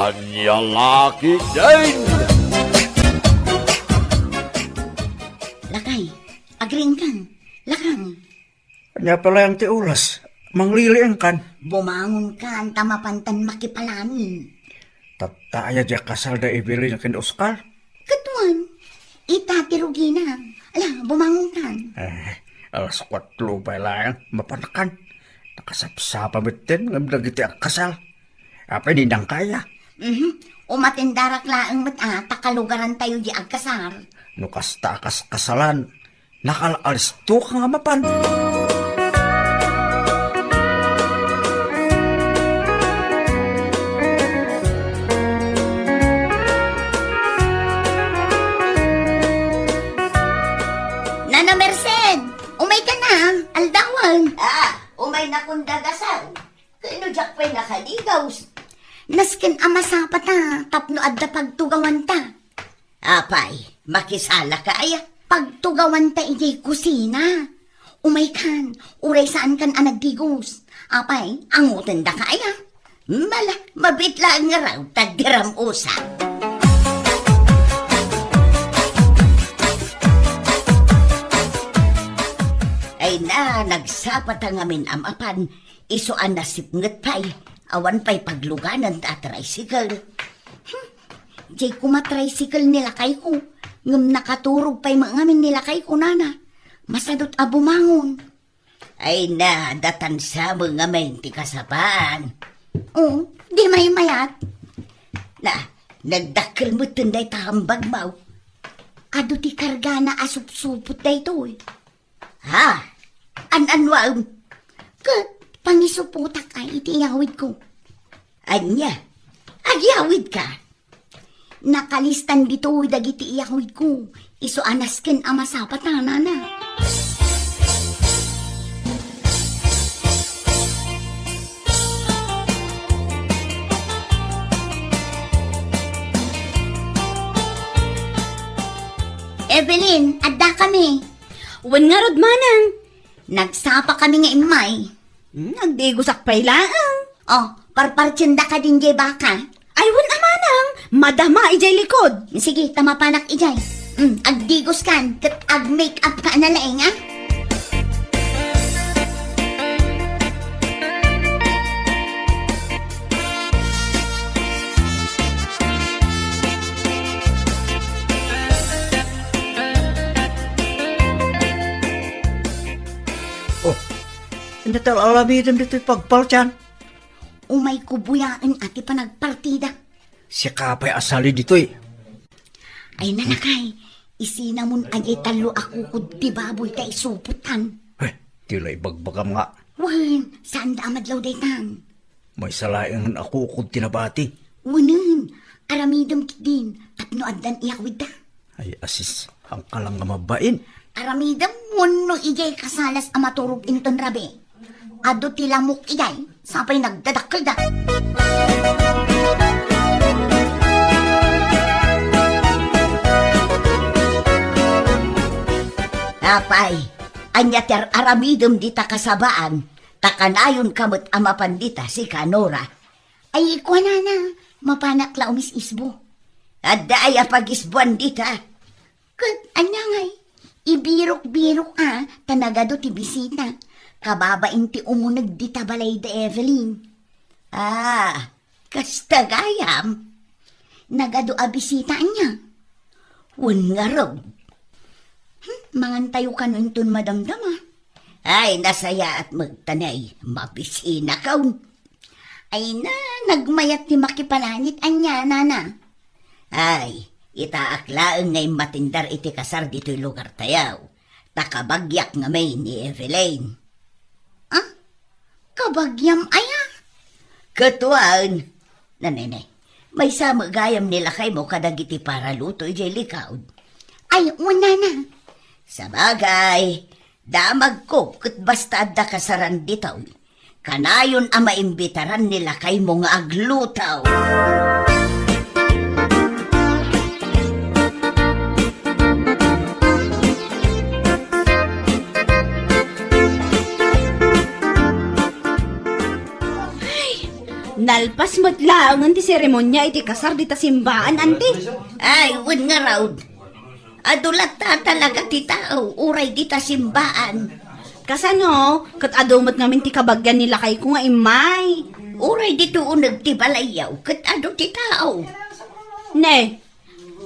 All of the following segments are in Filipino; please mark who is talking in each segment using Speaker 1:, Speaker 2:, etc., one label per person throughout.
Speaker 1: Kanyang laki din!
Speaker 2: Lakay, agring kang. Lakang,
Speaker 3: Kanya pala yung tiulas. Mangliliang kan.
Speaker 2: bumangon ka ang tamapantan makipalani.
Speaker 3: Tataya di kasal da ibili niya kin Oscar.
Speaker 2: Katuan, itatirugi na. Ala, bumangon ka.
Speaker 3: Alas 4 ba lang, mapanakan. Nakasapsapa bitin, ngabdagiti ang kasal. Apa di nang kaya.
Speaker 2: Umatindarak laang mata, takalugaran tayo di agkasar.
Speaker 3: Nukas takas kasalan. Nakalalis to ka nga mapan.
Speaker 2: Nana Merced, umay ka na, aldawan. Umay na kong dagasan. Kano jak pa'y nakaligaws? Naskin amasapa ta, tapno adda pagtugawan ta. Apay, makisala ka ay. Pagtugawan ta ijay kusina. Umay kan, uray saan kan anagdigos. Apay, angutan da ka ay. Mala, mabitla nga raw, tagdiram usa. Ay na, nagsapat ang amin amapan, isuan na sipngat pa'y, awan pa'y pagluganan ta tricycle. Jay kumatricycle nila kay ko, ngam nakaturog pa'y mangamin nila kay ko nana, masadot abumangon. Ay na, datan sa mga menti kasapaan. Oh, di may mayat. Na, nagdakil mo tunday tahambag mau. Ado ti karga na asup-supot da ito eh. Ha? An-anwaam? Kat, pangisuputak ay itiyawid ko. Anya? Agyawid ka? Nakalistan dito dagiti iyawid ko. Iso anasken ama sa patana na. Evelyn, adda kami.
Speaker 4: Wan nga rod manang.
Speaker 2: Nagsapa kami nga imay.
Speaker 4: Nagdigusak pa'y laang.
Speaker 2: Oh, parpartsinda ka din jay baka.
Speaker 4: Ay, wan amanang. Madama ijay likod.
Speaker 2: Sige, tamapanak ijay. Agdigos kan, kat ag-make up ka na laeng, ah?
Speaker 3: Hindi tal alamidan dito pagpalchan.
Speaker 2: Umay kubuyaan ati pa nagpartida.
Speaker 3: Si kapay asali dito eh.
Speaker 2: Ay nanakay, isinamon ayay talo ako kudi baboy ta isuputan.
Speaker 3: Tila ibagbagam nga.
Speaker 2: Wan, saan da amadlaw daytan?
Speaker 3: May salayan ako kung tinabati.
Speaker 2: Wanan, aramidam kidin, tapno addan iyawid da.
Speaker 3: Ay asis, ang kalang nga mabain.
Speaker 2: Aramidam wano ijay kasalas amaturog inton rabi. Ado tilamok ijay, sapay nagdadakkel da. Apay, anya ter aramidom dita kasabaan, takanayon kamot amapan dita si Kanora. Ay ikuha na, mapanakla umis isbo. Adda ay apag-isbuan dita. Kat, anya ngay, ibirok-birok tanagado ti bisita. Kababain ti umunag dita balay da Evelyn. Kastagayam. Nagado a bisita niya. Wan nga raw. Mangantayo ka nun tun madamdama. Ay, nasaya at magtanay, mabisina kaun. Ay na, nagmayat ti makipalanit anya, nana. Ay, itaaklaan ngay matindar iti kasar dito'y lugar tayaw. Takabagyak nga may ni Evelyn. Kabagyam aya? Katuan. Nanay, may samagayam nila kay mo kadagiti para luto ijay likaw. Ay, una na. Sabagay, damag ko kat basta adda kasaran ditaw. Kanayon ang maimbitaran nila kay mo nga aglutaw.
Speaker 4: Nalpas mo't lang ang ti seremonya iti kasar di ta simbaan, ante.
Speaker 2: Ay, wen nga raw. Adulat ta talaga ti tao, uray di ta simbaan.
Speaker 4: Kasano, kat adumat ngamin ti kabagyan nila kay ko nga imay.
Speaker 2: Uray dito unag ti balayaw, kat ado ti tao.
Speaker 4: Ne,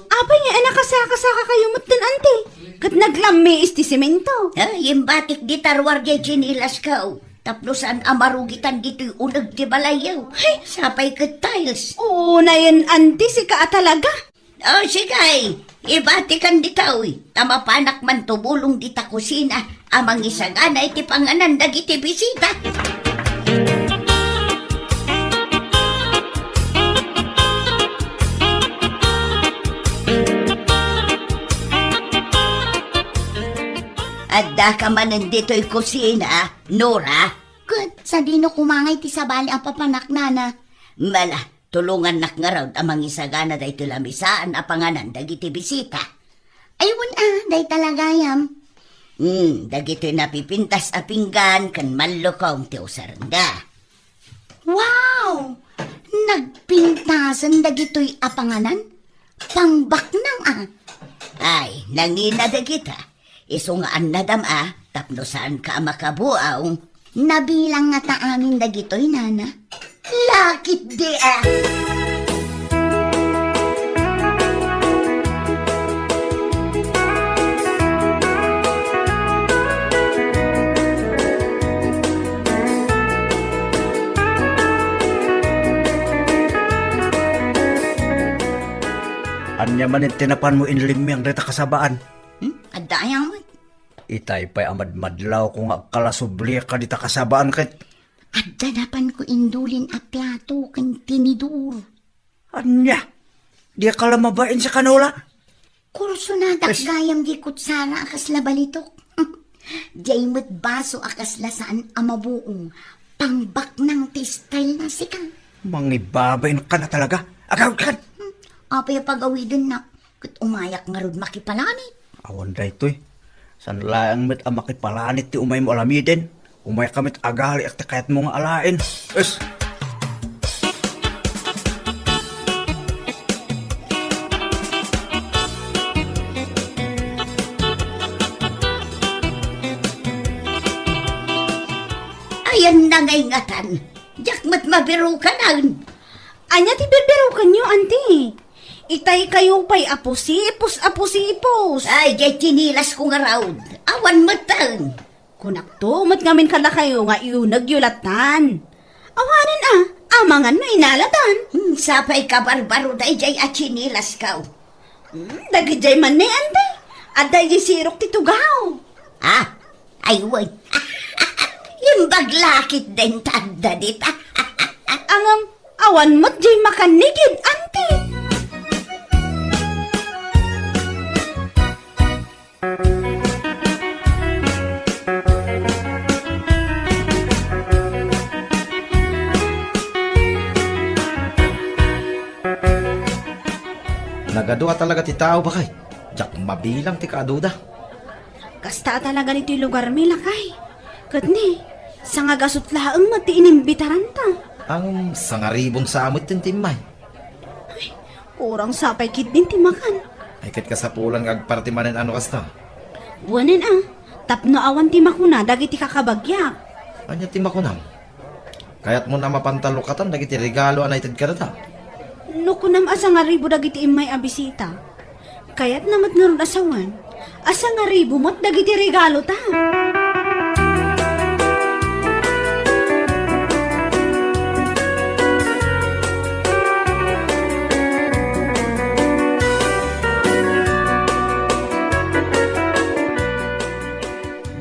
Speaker 4: apay nga nakasaka-saka kayo matan, ante. Kat naglami ti semento.
Speaker 2: Ay, yung batik di tarwar di chinilas ka. Taplosan amarugitan dito yung unag ti balayaw. Ay, sapay kat tiles.
Speaker 4: Oo na yan, ante, si ka talaga.
Speaker 2: Oh, sigay. Ibatikan di tao. Tamapanak man tubulong di ta kusina. Amang isagana iti panganan dagiti bisita. Adda ka man nandito'y kusina, Nora.
Speaker 5: Kat, sa dino kumangay ti sabali ang papanak nana.
Speaker 2: Mala, tulungan nak nga raw amang isagana dahi tulamisaan a panganan dagiti bisita.
Speaker 5: Aywan day talagayam.
Speaker 2: Dagiti napipintas a pinggan kan malukong ti usaranda.
Speaker 5: Wow! Nagpintasan dagito'y apanganan? Pangbaknang
Speaker 2: Ay, nangina dagita. Isungaan na dama, tapno saan ka makabuaw.
Speaker 5: Nabilang nga ta amin dagito'y nana.
Speaker 2: Lakit di
Speaker 3: Anya man tinapan mo inlimyang dita kasabaan.
Speaker 2: Adayang mo.
Speaker 3: Itay pa'y amadmadlaw kung kalasubli ka dita kasabaan kat.
Speaker 5: At danapan ko indulin a plato ken tinidur.
Speaker 3: Anya? Di ka lamabain sa kanula?
Speaker 5: Kurso na gayam di kutsara akas labalitok. Diyay mo't baso akas lasaan amabuong. Pangbaknang ti style na sika.
Speaker 3: Mangibabain ka na talaga. Agaw ka!
Speaker 5: Apay pag-awidin na. Kat umayak nga rod makipalanit.
Speaker 3: Awan da ito'y. San laang met ang makipalanit ti umay mo alamiden. Umay kamit agali at kayat mo nga alain. Es!
Speaker 2: Ayan na ngay ngatan. Jakmat mabiro ka na.
Speaker 4: Anya ti berbero kanyo, ante. Itay kayo pa'y apusipos.
Speaker 2: Ay, jay chinilas ko nga raw. Awan matang.
Speaker 4: Kunakto, mat ngamin kala kayo nga iunag yulatan. Awanan amangan na inalatan.
Speaker 2: Sapay ka barbaro day jay at chinilas ka.
Speaker 4: Dagijay man ni ante. At dahi sirok titugaw.
Speaker 2: Ay wait. Yung baglakit din tanda dita.
Speaker 4: Angam, awan mo't jay makanigid, ante.
Speaker 6: Nagaduwa talaga ti tao ba kay? Diyak mabilang ti kaaduda.
Speaker 4: Kasta talaga nito yung lugar mi lakay. Katni, sa nga gasot laang mati inimbitaran ta.
Speaker 6: Ang sangaribong sa amot tin timay.
Speaker 4: Kurang sapay kit din timakan.
Speaker 6: Ay kat kasapulan kag partimanen ano kasta.
Speaker 4: Wanin tapno awan timakuna dagiti kakabagyak.
Speaker 6: Anya timakunam. Kayat mo na mapantalukatan dagiti regalo anay tid karata.
Speaker 4: Nukunam asa nga ribo dagiti imay abisita. Kayat namat nga ron asawan. Asa nga ribo mo't dagiti regalo ta.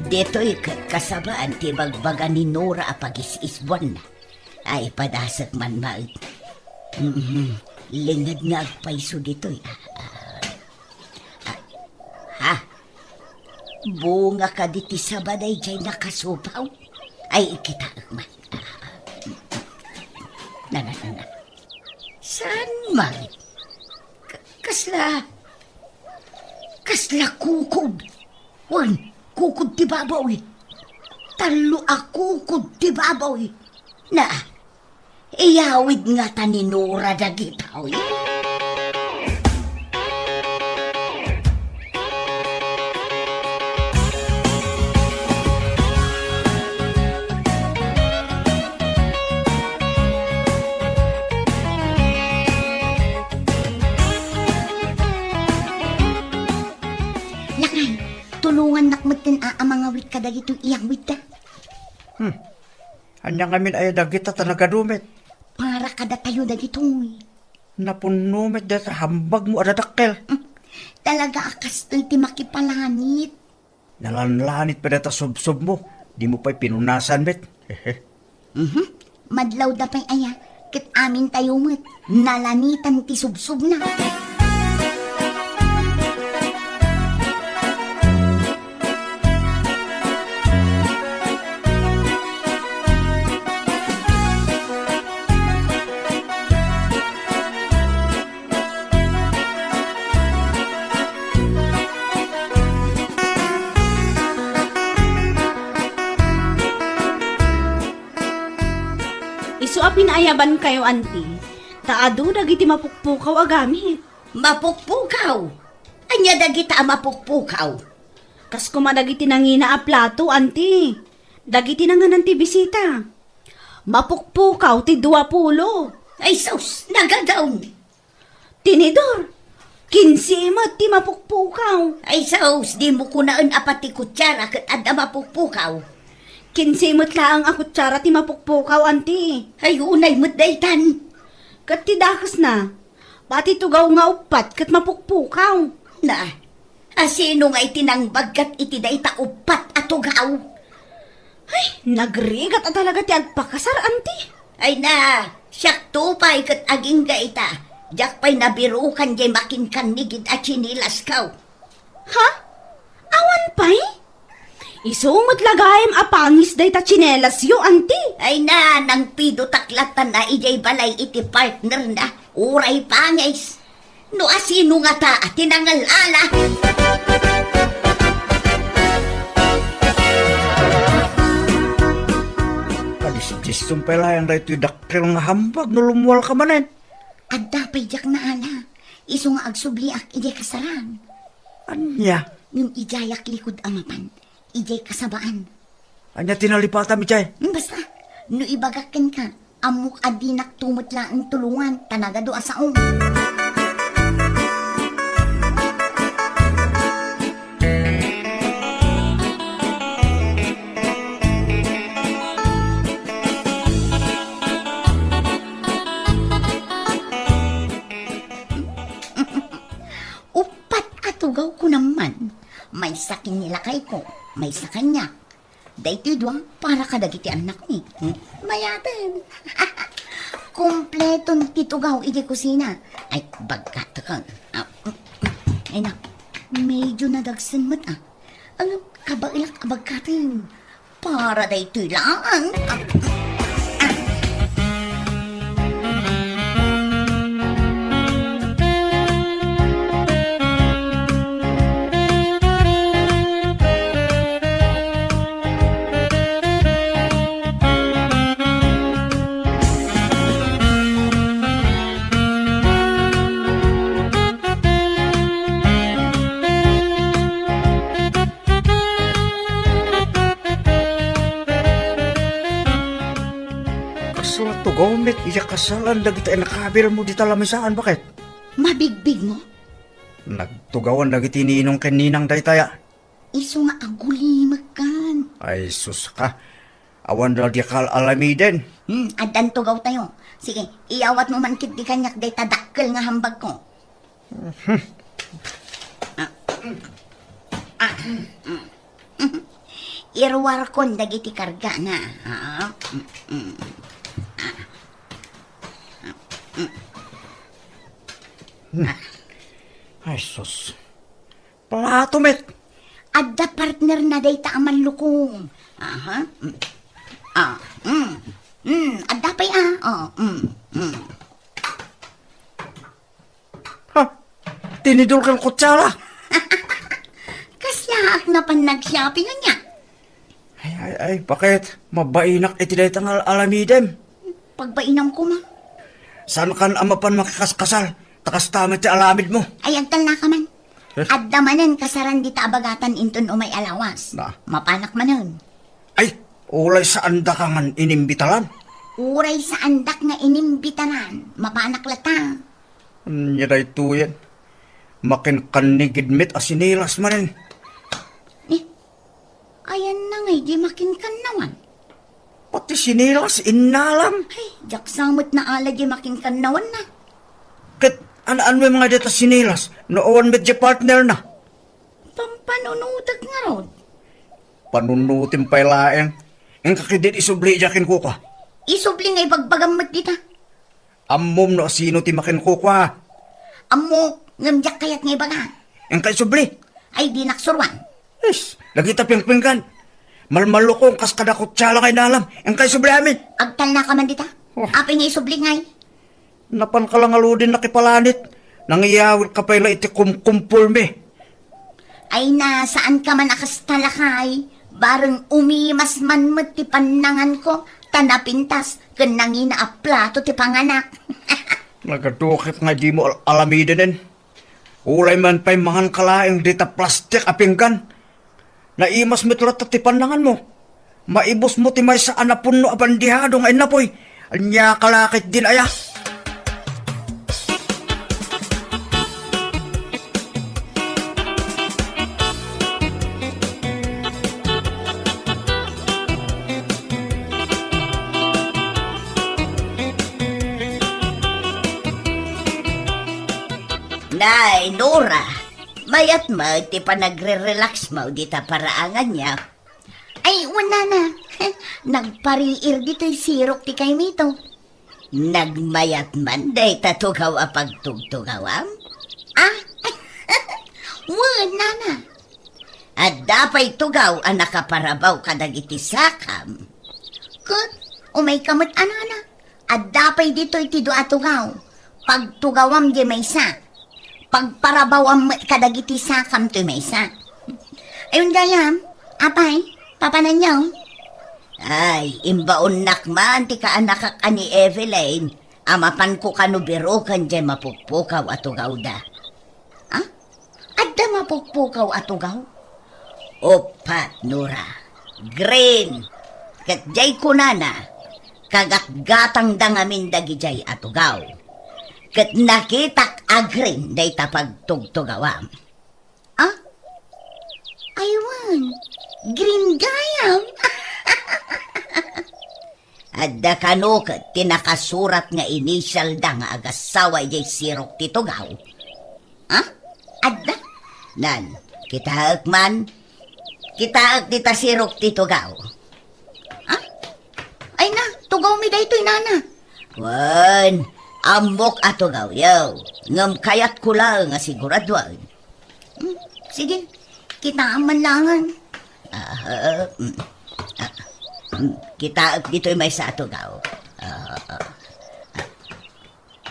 Speaker 2: Deto'y kasabaan ti bagbaga ni Nora apag-is-isbon na. Ay padasag man maag. Lingad nga agpaiso dito'y. Bunga ka diti sa baday jay nakasupaw. Ay ikita man. Na. Saan man? Kasla kukod. Wan, kukod ti babaw. Talo a kukod ti babaw. Na, Iyawid nga taninura dagitaw.
Speaker 5: Lakay, tulungan nakmatin ang mga wit ka dagito iyang wit da.
Speaker 3: Anya ngamin ay dagita talaga dumit.
Speaker 5: Para kada tayo dagito.
Speaker 3: Napunumit da sa hambag mo adadakkel.
Speaker 5: Talaga akas to'y ti makipalanit.
Speaker 3: Nalanlanit pa data subsob mo. Di mo pa'y pinunasan, bet.
Speaker 5: Madlaw da pa'y aya, kit amin tayo mo't nalanitan ti subsub na.
Speaker 4: Isu a pinaayaban kayo, auntie. Taado dagiti mapukpukaw agamit.
Speaker 2: Mapukpukaw. Anya dagita mapukpukaw.
Speaker 4: Kas kumadagiti nangina a plato, auntie. Dagiti nanganan ti bisita. Mapukpukaw ti 20.
Speaker 2: Ay sus, nagadaw.
Speaker 4: Tinidor, 15 mat ti mapukpukaw.
Speaker 2: Ay sus, di mo kunaan apati kutsara kat adda mapukpukaw.
Speaker 4: 15 mat laang a kutsara ti mapukpukaw, auntie.
Speaker 2: Ay unay mo't daytan.
Speaker 4: Kat ti dakas na. Pati tugaw nga upat kat mapukpukaw.
Speaker 2: Na, asino nga itinangbag kat iti dayta upat atugaw.
Speaker 4: Ay, nagrigat a talaga ti agpakasar, auntie.
Speaker 2: Ay na, siyak tupay kat aging gaita. Diyak pa'y nabirukan jay makinkan nigid at chinilas kaw.
Speaker 4: Ha? Awan pa'y? Isumot lagayem apangis day ta chinelas yo, auntie.
Speaker 2: Ay na, nang pido taklatan na ijay balay iti partner na. Uray pangis. No asino nga ta at tinangalala.
Speaker 3: Kadis-distum pelayan da ito'y dakkel nga hambag no lumuwal ka manen.
Speaker 5: At dapay jak na ala. Iso nga agsubliak ijay kasarang.
Speaker 3: Anya?
Speaker 5: Yung ijayak likod amapan. Ijay kasabaan.
Speaker 3: Anya tinalipatan mi chay?
Speaker 5: Basta, no ibagakin ka, amok adinak tumot lang ang tulungan, tanaga do asaong. Upat atugaw ko naman. May sakin nila kay ko, may sa kanya. Dahil doon, para kadagiti anak ni. Mayatin. Kompletong titugaw iti kusina. Ay, bagkata ka. Ay na, medyo nadagsan mat ah. Ang kabailak abagkatin. Para dahito lang.
Speaker 3: Kasala to gomit, iya kasalan dagita ay nakabir mo di talamisaan, bakit?
Speaker 5: Mabigbig mo.
Speaker 3: Nagtugawan dagiti ninong kaninang daytaya.
Speaker 5: Iso nga agulimag kan.
Speaker 3: Ay sus ka, awan daw di kal alamiden.
Speaker 5: Adan tugaw tayo. Sige, iyawat mo man kit di kanyak day tadakkel nga hambag ko. Irwar kon dagiti karga na.
Speaker 3: Ay sus, plato met.
Speaker 5: Adda partner na day ta aman lukong. Adda pa'y
Speaker 3: Ha, tinidol kang kutsara.
Speaker 5: Kaslaak na pan nag-shopping niya.
Speaker 3: Ay, bakit? Mabainak iti day tangal alamiden.
Speaker 2: pagpainam ko ma.
Speaker 3: Saan kan amapan makakaskasal? Takas tamit ti alamid mo.
Speaker 2: Ay, agtal na ka man.
Speaker 3: Eh?
Speaker 2: At damanan kasaran di abagatan inton umay alawas.
Speaker 3: Na?
Speaker 2: Mapanak manon.
Speaker 3: Ay, ulay sa anda ka man inimbitalan.
Speaker 2: Uray sa andak nga inimbitanan. Mapanak lata.
Speaker 3: Anya day tuyan. Makin kanigidmit asinilas manin.
Speaker 2: Ayan na ngay, di makinkan naman.
Speaker 3: Pati sinilas inalam.
Speaker 2: Ay, jaksamot na ala di makinkan naman na.
Speaker 3: Kat anaan mo mga dito sinilas. Noon med partner na.
Speaker 2: Pampanunudag nga ron.
Speaker 3: Panunutin pa ilaeng. Ang kakidit isubli jakin ko ka.
Speaker 2: Isubli ngay bagbagamot dita.
Speaker 3: Amom no sino ti makin ko ka.
Speaker 2: Amo, ngamjak kayat ngay baga.
Speaker 3: Ang kay subli.
Speaker 2: Ay, di naksurwan.
Speaker 3: Yes, lagi taping-pinggan. Malmalo kong kas kada kutsala kay nalam. Ang kay subli amin.
Speaker 2: Agtal na ka man dita.
Speaker 3: Oh.
Speaker 2: Apay nga isubli ngay.
Speaker 3: Napan ka lang aludin nakipalanit. Nangiyawil ka pala iti kumkumpul me.
Speaker 2: Ay na, saan ka man akastalakay? Bareng umimas man mo ti panangan ko. Tanapintas, kanangin na aplato ti panganak.
Speaker 3: Nagatukip nga di mo alamidinin. Ulay man pa'y mangan kalaeng dita plastik apinggan. Naimas mitlat ti panangan mo. Maibos mo ti may sa anapun no abandihado nga inapoy. Anya kalakit din aya.
Speaker 2: Nay, Nora, mayat mo, ti pa nagre-relax mo, di ta paraangan niya. Ay, wala na. Nagpariir dito'y sirok ti kay Mito. Nagmayat man, day tatugaw a pagtugtugawam. Ah, wala na. At dapay tugaw ang nakaparabaw kadag iti sakam. Kut, umay kamot anana. At dapay dito'y tido atugaw. Pagtugawam di may sa. Pagparabawam kadagiti sakam to may sa. Ayun gayam, apay, papanan niyo. Ay, imbaon nakman ti kaanakak ani Evelyn. Amapan ko kanubiro kan dyan mapukpukaw atugaw da. Ha? Adda mapukpukaw atugaw? Opat, Nora. Green. Kat jay kunana. Kagatgatang dangamin dagi jay atugaw. Kat nakitak agrin day tapagtugtugawam. Ah? Aywan, green gayam. Adda kanukat tinakasurat nga initial da nga agasaway jay sirok titugaw. Ah? Adda? Nan, kitaak man. Kitaak dita sirok titugaw. Ah? Ay na, tugaw mi daytoy nana. Wan, ambok atugaw yaw. Ngam kayat ko lang nga siguradwan. Sige, kita man langan. Kita dito'y may sa atugaw.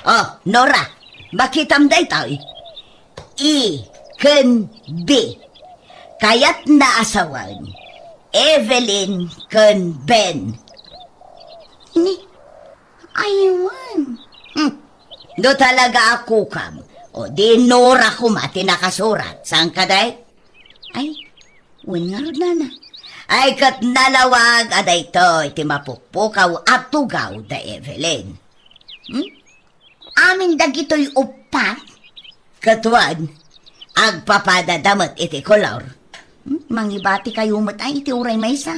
Speaker 2: Oh, Nora, makitam day tayo. Ken B. Kayat na asawan. Evelyn ken Ben. Ni, aywan. Do talaga ako kam. O di Nora kumati nakasurat. Saan ka day? Ay, wangarod na. Ay kat nalawag aday to iti mapukpukaw at tugaw da Evelyn. Amin dagito'y upat. Katuan, agpapadadamat iti kolor. Mangibati kayo matay iti uray maysa.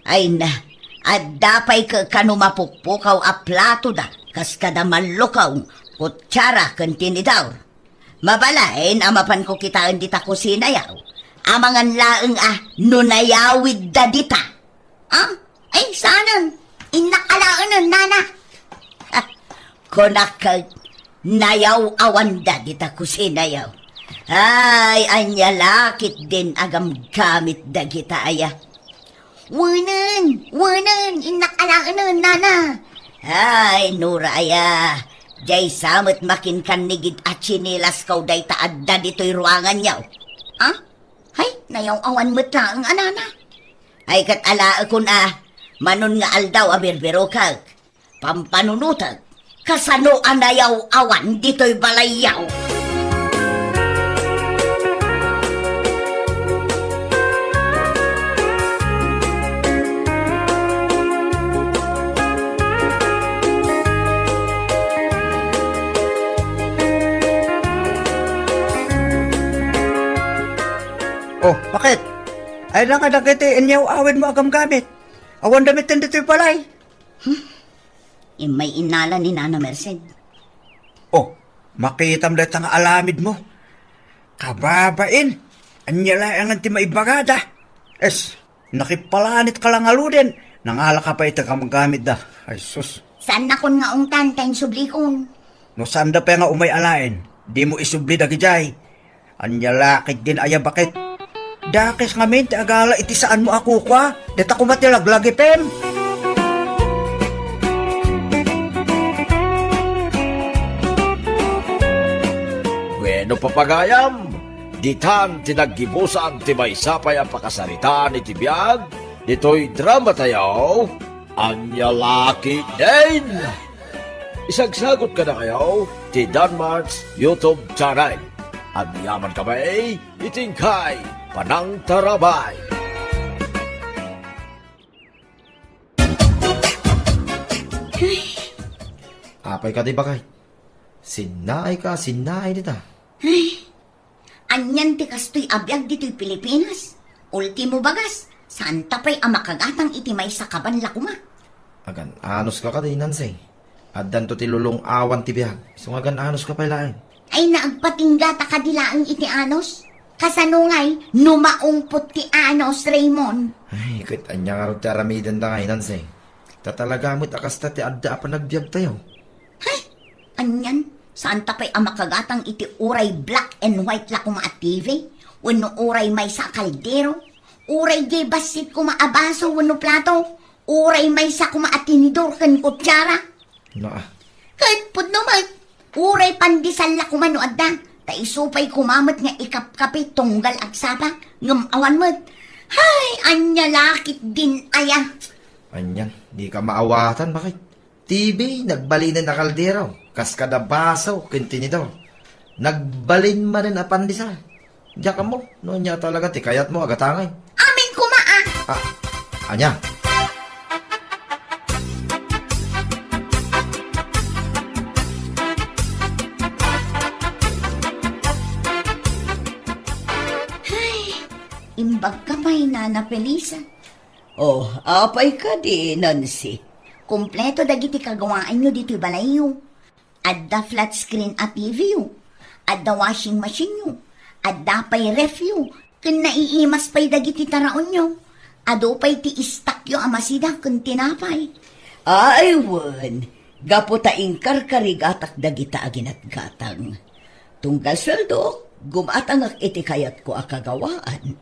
Speaker 2: Ay na, at dapay ka kanumapukpukaw a plato da, kas kada malukaw, kutsara kan tinidawr. Mabalain, amapan ko kitaan dita kusina yaw. Amangan laeng nunayawid da dita. Ah? Ay, saanan? Inakalaanan, nana. Konakag, nayaw awan da dita kusina yaw. Ay, anya lakit din agam gamit da kita aya. Wanan, inakalaanan, nana. Ay, Nora aya. Jay samot makin kanigid at sinilas kaw day taad da dito'y ruangan yaw. Ah? Hay, nayaw awan mo't lang, anana. Ay kat ala akon manon nga aldaw abirbiro kag. Pampanunutag, kasano anayaw awan dito'y balayaw.
Speaker 3: Oh, bakit? Ay lang ka nakiti, inyaw awin mo agam gamit. Awan damit din dito'y balay.
Speaker 2: May inala ni Nana Merced.
Speaker 3: Oh, makitam na nga alamid mo. Kababain, anyala ang anti maibagada. Es, nakipalanit ka lang aludin. Nangala ka pa ito ka magamit da. Ay sus,
Speaker 2: Saan na kon nga ong tantay sublikon?
Speaker 3: no sanda pa nga umay alain. Di mo isubli da gijay. Anyala kit din aya bakit. Dakis nga min, agala iti saan mo ako kwa. Dita ko matilaglagi pem.
Speaker 1: Bueno papagayam, ditan tinaggibusan ti may sapay ang pakasaritaan iti biyag, dito'y drama tayo, Anya Laki din! Isagsagot ka na kayo, ti Danmarks YouTube channel. At yaman kami, itingkay, Panang Tarabay.
Speaker 6: Apay ka di ba kay? Sinay ka, sinay dita.
Speaker 2: Anyan ti kastoy abiyag dito'y Pilipinas. Ultimo bagas, saan tapay amakagatang iti may sakaban lakuma.
Speaker 6: Agan anos ka di Nansay. Addan to ti lulong awan ti biyag. So agan anos ka pa ilain.
Speaker 2: Ay naagpatinggata kadilaang iti anos. Kasanungay, numaungpot ti anos, Raymond.
Speaker 6: Ay, kit anya nga rin ti aramidan da ngay Nansay. Tatalaga mo't akasta ti adda pa nagbiag tayo.
Speaker 2: Anyan, saan tapay amakagatang iti uray black and white lakuma at TV? Wano uray may sa kaldero? Uray di basit kuma abaso wano plato? Uray may sa kuma at tinidor kan kutsara?
Speaker 6: Naa.
Speaker 2: Kahit pud naman, uray pandisal la kumano adda. Taisupay kumamot nga ikapkapit tunggal at sapa, ngamawan mo't. Hay, anya lakit din aya.
Speaker 6: Anyan, di ka maawatan bakit? TV, nagbalin na kaldero. Kas kada basaw, kintinidor. Nagbalin man na pandisal. Diyan ka mo, no niya talaga ti kayat mo agatangay.
Speaker 2: Amin kumaa.
Speaker 6: Anya,
Speaker 2: Imbag ka may Nana Felisa.
Speaker 5: Oh, apay ka di, Nancy.
Speaker 2: Kompleto dagiti kagawaan nyo dito'y balayo. Adda flat screen at TV yo. Adda washing machine yo. Adda pa'y ref yo. Kun naiimas pa'y dagiti taraon nyo. Ado pa'y ti istak yo amasida kun tinapay.
Speaker 5: Ay, wan. Gaputain karkarigatak dagita aginat-gatang. Tunggal sweldo, gumatangak iti kayat ko akagawaan.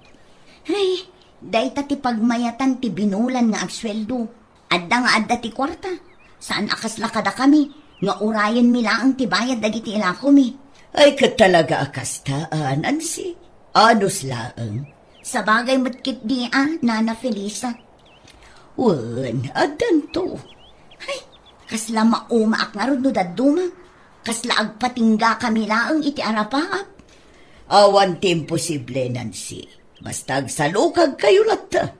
Speaker 2: Ay, day ti pagmayatan ti binulan nga agsweldo. Adda nga adda ti kwarta. Saan akas lakada kami? Nga urayan mila ang tibayad dagiti ilakumi.
Speaker 5: Ay, katalaga akastaan, Nancy. Anos laang.
Speaker 2: Sa bagay matkit di Nana Felisa.
Speaker 5: Wan, adan to.
Speaker 2: Ay, kasla maumaak nga ron no daduma. Kasla agpatingga kami laang iti arapaap.
Speaker 5: Awan timposible, Nancy. Basta agsalukag kayo lata.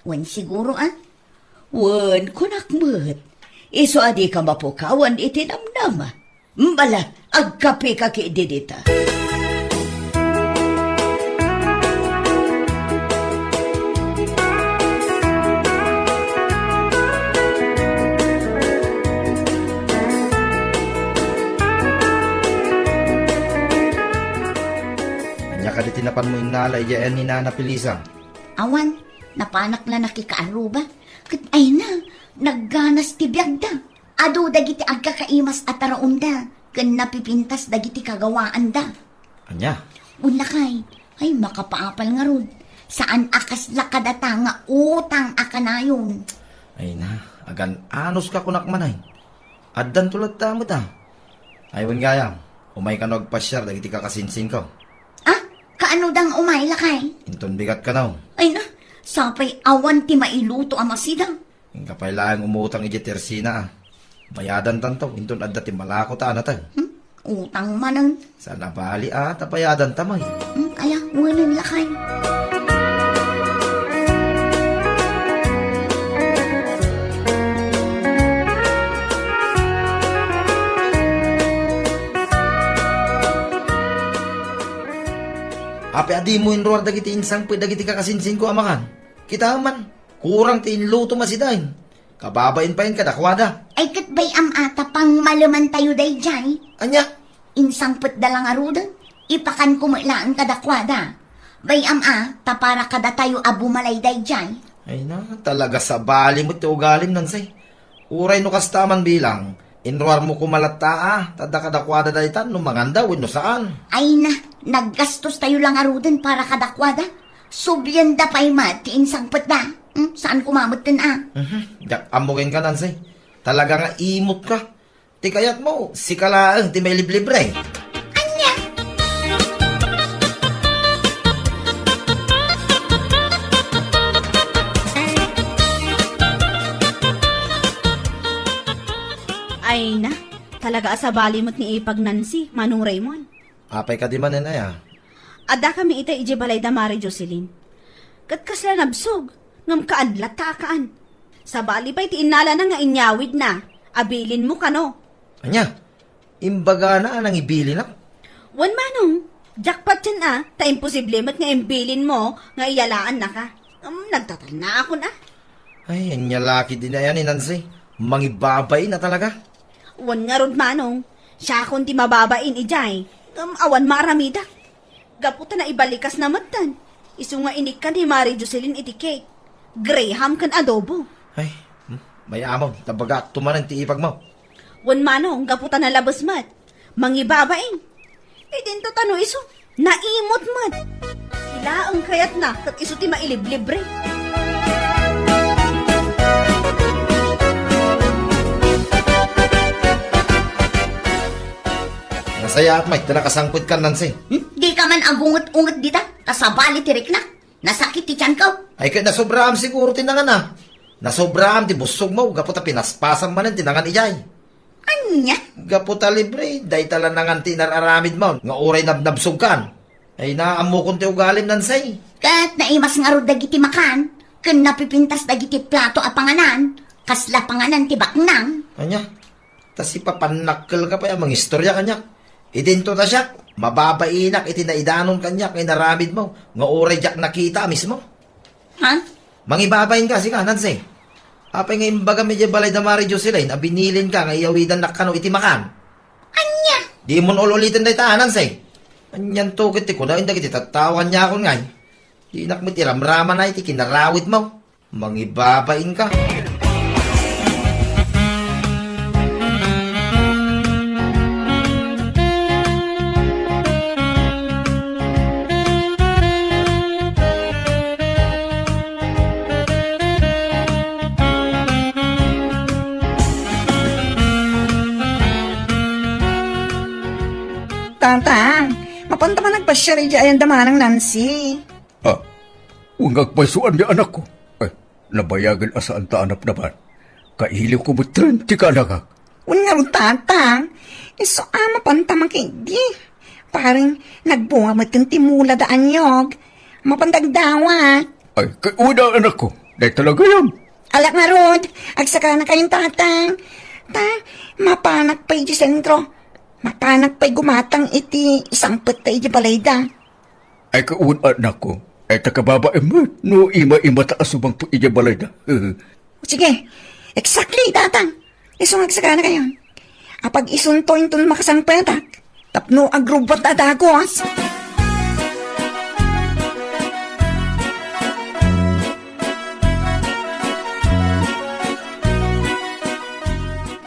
Speaker 2: Wen siguro
Speaker 5: Wan, kunakmat. Iso adi ka mapukawan iti namnama. Mbala, agkape ka ki didita.
Speaker 6: anya ka di tinapan mo inala iyan ni Nana Felisa.
Speaker 2: Awan, napanak na nakikaaruba. Kat ay na, nagganas ti biyagda. Ado dagiti agkakaimas at taraunda. Kan napipintas dagiti kagawaan da.
Speaker 6: Anya,
Speaker 2: Unakay, ay makapaapal nga ron. Saan akas lakadata nga utang akanayon.
Speaker 6: ay na, agan anos ka kunakmanay. Addan tulad tamo ta. Aywan gayam, umay ka nagpasyar dagiti kakasinsin ko.
Speaker 2: Kaano dang umay lakay?
Speaker 6: Inton bigat ka na.
Speaker 2: Ay na, sapay awan ti mailuto amasida.
Speaker 6: Ang kapailaan umutang iti tersina bayadan tanto, intun adda ti malako ta anatan.
Speaker 5: Utang manan.
Speaker 6: Sana bali tapayadan tamay.
Speaker 5: Ala, wanan lakay.
Speaker 6: Ape adi mo inruar dagiti insang dagiti kakasinsin ko amakan. Kita man, kurang ti inluto masidain. Kababain pa yun kadakwada.
Speaker 5: Ay kat bay ata pang malaman tayo day jay.
Speaker 6: Anya,
Speaker 5: Insang put dalang arudan. Ipakan kumilaan kadakwada. Bay tapara kada tayo abumalay day jay.
Speaker 6: ay na, talaga sa bali mo ti ugalim nansay. Uray no kastaman bilang, inruar mo kumalata tada kadakwada daytan, no manganda, no saan.
Speaker 5: Ay na, naggastos tayo lang arudan para kadakwada. Subyanda pa'y mati insang put da. Saan kumamot din
Speaker 6: Jak amugin ka nansay. Talaga nga imot ka. Ti kayat mo, si kalaang ti may libre.
Speaker 5: Anya?
Speaker 4: Ay na, talaga asabali mo't ni Ipag Nancy, Manong Raymond.
Speaker 6: Apay ka di man ya.
Speaker 4: Ada kami ita ije balay da Mari Jocelyn. Kat kasla nabsog, ngam kaadlat takaan. Sa bali pa'y tiinala na nga inyawid na, abilin mo kano.
Speaker 6: Anya, imbaga na nang ibili na.
Speaker 4: Wan manong, jackpot yan ta imposible mat nga imbilin mo, nga iyalaan na ka. Nagtatal na ako na.
Speaker 6: Ay, anya laki din na yan ni Nancy. Mangibabay na talaga.
Speaker 4: Wan nga rod manong, siya akong ti mababain ijay, awan maramida. Gaputa na ibalikas na matan. Isu nga inikan ni Mari Jocelyn iti cake. Graham kan adobo.
Speaker 6: Ay, may amon, tabaga tumanan ti ipag mo.
Speaker 4: Wan manong, gaputa na labas mat. Mangibabain. Dinto tano iso, naimot mat. Ilaang kayat na, kat iso ti mailiblibre.
Speaker 6: Nasaya at may, tinakasangkot ka Nancy.
Speaker 5: Di ka man agungot-ungot dita. Kasabali tirik na. Nasakit ti tiyan ko.
Speaker 6: Ay, kaya nasobraham siguro tinangan na. Nasobraham, ti busog mo, gaputa pinaspasan manan tinangan ijay.
Speaker 5: Anya?
Speaker 6: Gaputa libre, day tala nangan tinararamid mo, nga oray nabnabsog kan. Ay, naamo kong ti ugalim Nancy.
Speaker 5: Kat naimas nga ro dagiti makan. Kun napipintas dagiti plato a panganan. Kasla panganan ti baknang.
Speaker 6: Anya, tas ipapanakkel ka pa yung mga istorya kanya. Idinto ta siya, mababainak itinaidanon kanya kay naramid mo, nga oray jak nakita mismo.
Speaker 5: Ha?
Speaker 6: Mangibabayin ka, sige, Nancy. Apay nga imbaga medyo balay da Mari Jocelyn, abinilin ka nga iyawidan nakano iti makan.
Speaker 5: Anya?
Speaker 6: Di mo ulitin da ita, Nancy. Anyan to kiti ko na, hindi kiti tatawan niya ako nga. Di nak mo tiramrama na iti kinarawit mo. Mangibabayin ka.
Speaker 7: Tantang, mapunta man nagpasya rin dyan damanang Nancy.
Speaker 3: Huwag agpasuan ni anak ko. Ay, nabayagan asaan ta anak naman. Kailiw ko mo 30 ka anak.
Speaker 7: Huwag nga rin tantang, iso mapanta makindi. Parang nagbunga mo itong timula daan yog. Mapandagdawat.
Speaker 3: Ay, kay una anak ko. Dahil talaga yan.
Speaker 7: Alak nga rod, agsaka na kayong tatang. Mapanak pa iti sentro. Mapanak pa'y gumatang iti isang patay di balayda.
Speaker 3: Ay, kay una anak ko. Ay, takababae mo. No, ima-ima taas subang po iya balay na.
Speaker 7: Sige, exactly, tatang. Isong agsaka na kayo. Apag isuntoin ton makasang petak. Tapno agrubot adagos.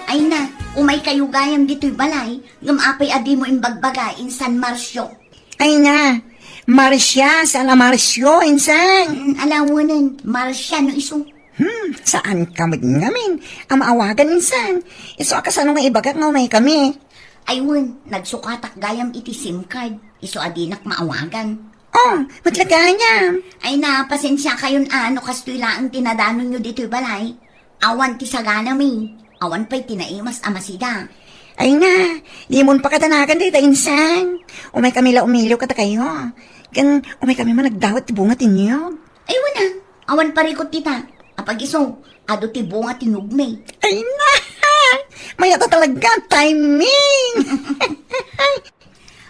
Speaker 5: Ay na, umay kayo gayam dito'y balay. Ngumapay adi mo imbagbaga in San Marcio.
Speaker 7: Ay na, Marcia, sana Marcio, insan.
Speaker 5: Alawanan, Marcia no iso.
Speaker 7: Saan kami ngamin? Ang maawagan insan. Iso akasano nga ibagat nga may kami.
Speaker 5: Aywan, nagsukatak gayam iti SIM card. Iso adinak maawagan.
Speaker 7: Oh, matlaganya.
Speaker 5: Ay na, pasensya kayon ano kastoy laang tinadanon nyo dito'y balay.
Speaker 2: Awan ti sagana mi. Awan pa'y tinaimas amasida.
Speaker 7: Ay na, di mo pa katanagan dito, insan. Umay kami la umilo kata kayo. Kan, umay kami man nagdawat ti bunga tinyo.
Speaker 2: Ay wala. Awan parikot tita. Apag iso, ado ti bunga tinugme.
Speaker 7: Ay na, may nato talaga timing.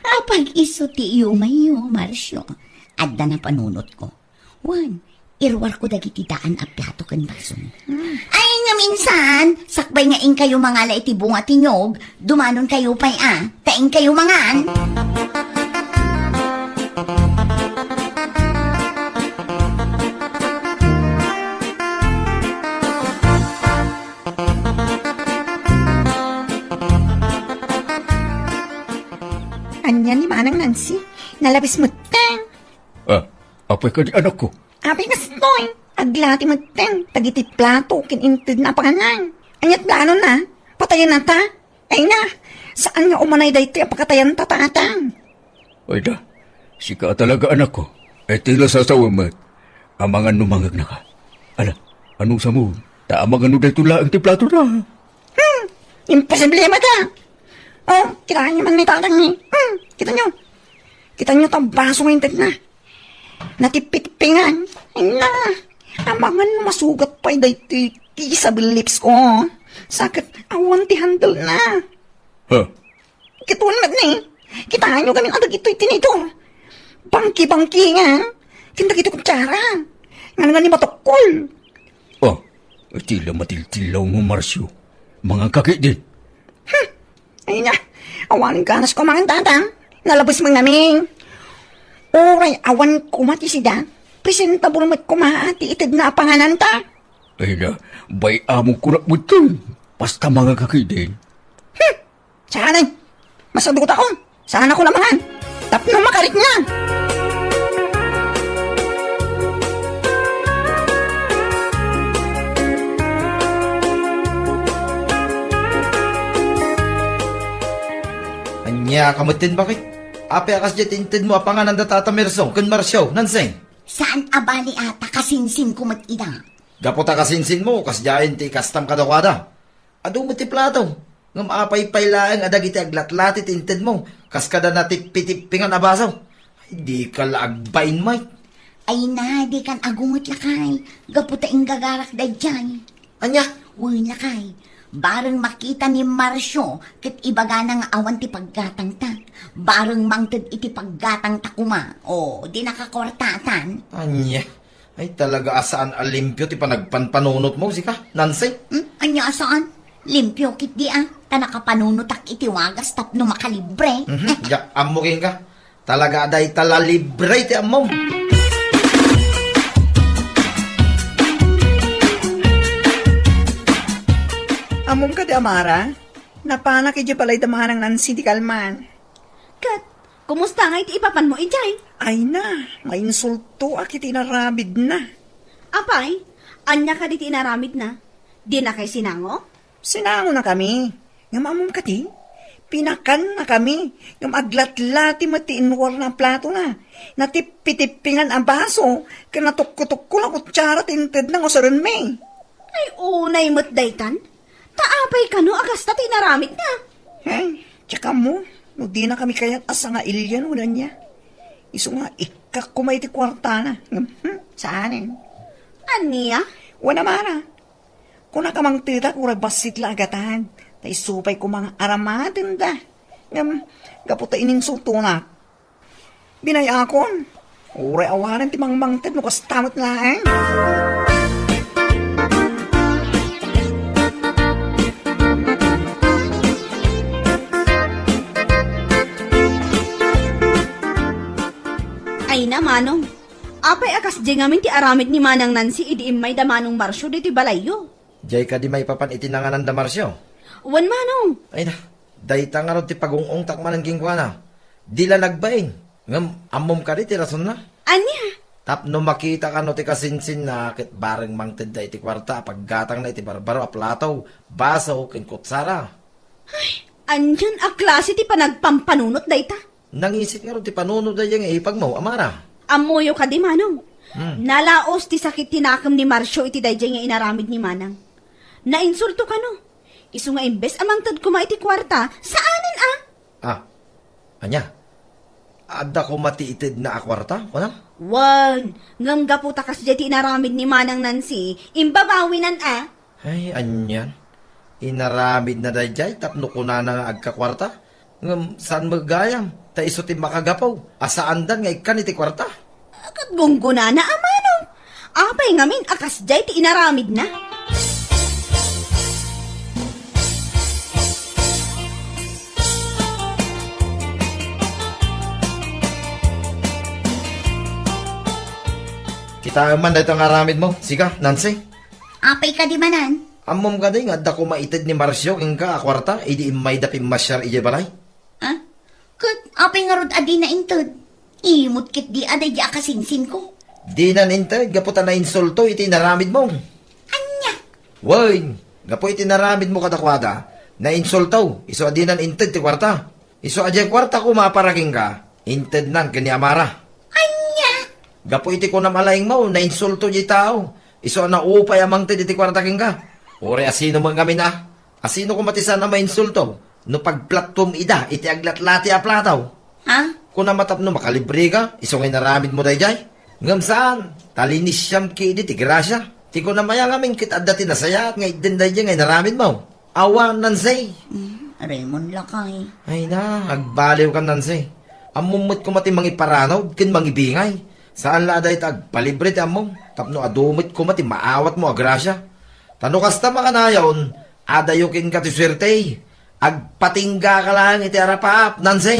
Speaker 2: Apag iso ti iyo mayo, Marcio. Adda na panunot ko. Wan, irwar ko dagiti daan a plato ken baso. Ay nga minsan, sakbay nga ing kayo mga la iti bunga tinyog, dumanon kayo pa'y taing kayo mangan.
Speaker 7: Anya ni Manang Nancy, nalabis mo teng.
Speaker 3: Apay ka di anak ko.
Speaker 7: Apay ka stoy, aglati mo teng, tagiti plato, kinintid na panganan. Anyat plano na, patayan na ta. Ay na, saan nga umanay dayti apakatayan tatatang?
Speaker 3: Ay da, sika talaga anak ko. E tila sasawamat. Amangan numangag na ka. Ala, anong sa mo? Taamang ano dahil tula ang tiplato na.
Speaker 7: Imposible mata. Oh, kita nyo man may tatang ni. Kita nyo. Kita nyo itong baso ngintid na. Natipit-pingan. Ay na, amangan masugat pa dayti sa lips ko. Sakit, awan ti handle na.
Speaker 3: Ha?
Speaker 7: Kituan ni. Kita nyo kami adag ito'y tinito. Bangki-bangki nga. Tinda kito kutsara. Nga nga ni matokol.
Speaker 3: Oh, tila matiltilaw mo, Marcio. Mga kakit din.
Speaker 7: Ay na, awan ganas ko mga tatang. Nalabas mo namin. Oray, awan kumati sida. Presentable mat kumaati itid na panganan ta.
Speaker 3: Ay na, bay among kunak mo ito. Basta mga kakit din.
Speaker 7: Sana, masadugot ako. Sana ko naman. Tapno makarit nga.
Speaker 6: Anya, kamutin bakit? Ape akas jet inted mo apanganan da tata Mersong, kun Marsyaw, nanseng.
Speaker 2: Saan abali ata kasinsin ko mat-ida?
Speaker 6: Gapota kasinsin mo, kas jain ti kastam kadawada. Ado mo ti plato. Ngam apay laeng adag iti aglatlatit inted mo. Kas kada natipitipingan abasaw. Ay, di ka laagbain, Mike.
Speaker 2: Ay na, di kan agungot lakay. Gaputa ing gagarak da dyan.
Speaker 6: Anya,
Speaker 2: Uy lakay. Bareng makita ni Marcio, kit ibaga ng awan ti paggatang ta. Bareng mangted iti paggatang ta kuma. O, di nakakwartatan.
Speaker 6: anya. Ay talaga asaan alimpyo ti panagpanpanunot mo, sika, nanseng.
Speaker 2: Anya saan? Limpyo kit di tanakapanunutak iti wagas tapno makalibre.
Speaker 6: Jak, amukin ka. Talaga aday talalibre ti amom.
Speaker 7: Amom ka di Amara. Napanak iti palay damanang Nancy di kalman.
Speaker 4: Kat, kumusta nga iti ipapan mo, ijay?
Speaker 7: Ay na, may insulto akit inarabid na.
Speaker 4: Apay, anya ka di tinaramid na? Di na kay sinango?
Speaker 7: Sinango na kami. Nga mamom ka di. Pinakan na kami. Yung aglatlati matiinwar na plato na. Natipitipingan ang baso. Kanatukko-tukko na kutsara tinted ng usaran may.
Speaker 4: Ay, unay mo't daytan. Taapay ka no, agas na tinaramid na.
Speaker 7: Ay, tsaka mo. No, di na kami kayat asa nga ilyan wala niya. Iso nga, ikak kumay ti kwarta na. Saanin?
Speaker 4: Aniya?
Speaker 7: Wala mara. Kung nakamang tita, kurag basit la agatan. Tay supay ko mga aramatin da. Gaputa ining sultuna. Binayakon. Uray awaran ti mangmangtid no kastamot na
Speaker 4: Ay na, Manong. Apay akas di ngamin ti aramid ni Manang Nancy idiim may damanong Marsyo di ti balayo.
Speaker 6: Jay ka di may papan itinanganan da Marsyaw.
Speaker 4: Wan, Manong.
Speaker 6: Ay na, dayta nga ron ti pagungong takmanan kingkwa na. Di la nagbaing. Ngam, amom ka di ti rason na.
Speaker 4: Anya?
Speaker 6: Tapno makita ka no ti kasinsin na kit bareng mangted da iti kwarta paggatang na iti barbaro a plataw, baso, ken kutsara.
Speaker 4: Anyan a klase ti panagpampanunot dayta.
Speaker 6: Nangisit nga ron ti panunod da yung ipag mo, Amara.
Speaker 4: Amuyo ka di, Manong. Nalaos ti sakit tinakam ni Marsyo iti dayjay nga inaramid ni Manang. Nainsulto ka no. Isu nga imbes amang tad kuma iti kwarta, saanin ah?
Speaker 6: Ah, anya? Ada ko matiitid na akwarta, wala?
Speaker 4: Wan, ngam gaputa kas jeti inaramid ni Manang Nancy, imbabawinan ah.
Speaker 6: Ay, anyan. Inaramid na dayjay, tapno ko na nga agkakwarta. Ngam, saan magayam? Ta isutin makagapaw. Asaan dan nga ikan iti kwarta?
Speaker 4: Akat gungguna na amano. Apay ngamin akas jeti inaramid na.
Speaker 6: Kita man dito nga aramid mo. Siga, Nancy.
Speaker 5: Apay ka di manan?
Speaker 6: Amom ka din, adda ko maitid ni Marcio, ka akwarta, idi imay dapim masyar ije balay.
Speaker 5: Ha? Kat, apay nga rod adi na intod. Imot kit di aday di akasinsin ko.
Speaker 6: Di na nintay, gaputa na insulto, iti naramid mo.
Speaker 5: Anya?
Speaker 6: Woy, gapo iti naramid mo kadakwada, na insulto, iso adi nan inted ti kwarta. Iso adi kwarta ko maparaking ka, inted nan kani Amara.
Speaker 5: Anya?
Speaker 6: Gapo iti ko na malayang mo, na insulto di tao. Iso na upay amang ted iti kwarta king ka. Ore asino man kami na, asino ko matisan na mainsulto, no pagplattom ida, iti aglatlati a plataw.
Speaker 5: Ha?
Speaker 6: Kung na matapno makalibre ka, iso ngay naramid mo dayjay. Ngam saan? Talinis siyam ki di ti grasya. Ti ko na maya ngamin kit adda ti nasaya at ngay din dayjay ngay naramid mo. Awan nansay.
Speaker 5: Raymond lakay.
Speaker 6: Ay na, agbaliw ka nansay. Amumot ko mati mangi paranaw, kin mangi bingay. Saan la day tag palibre ti amom. Tapno adumit ko mati maawat mo agrasya. Tano kasta makanayon, adayukin ka ti swerte. Agpatingga ka lang iti arapap, nansay.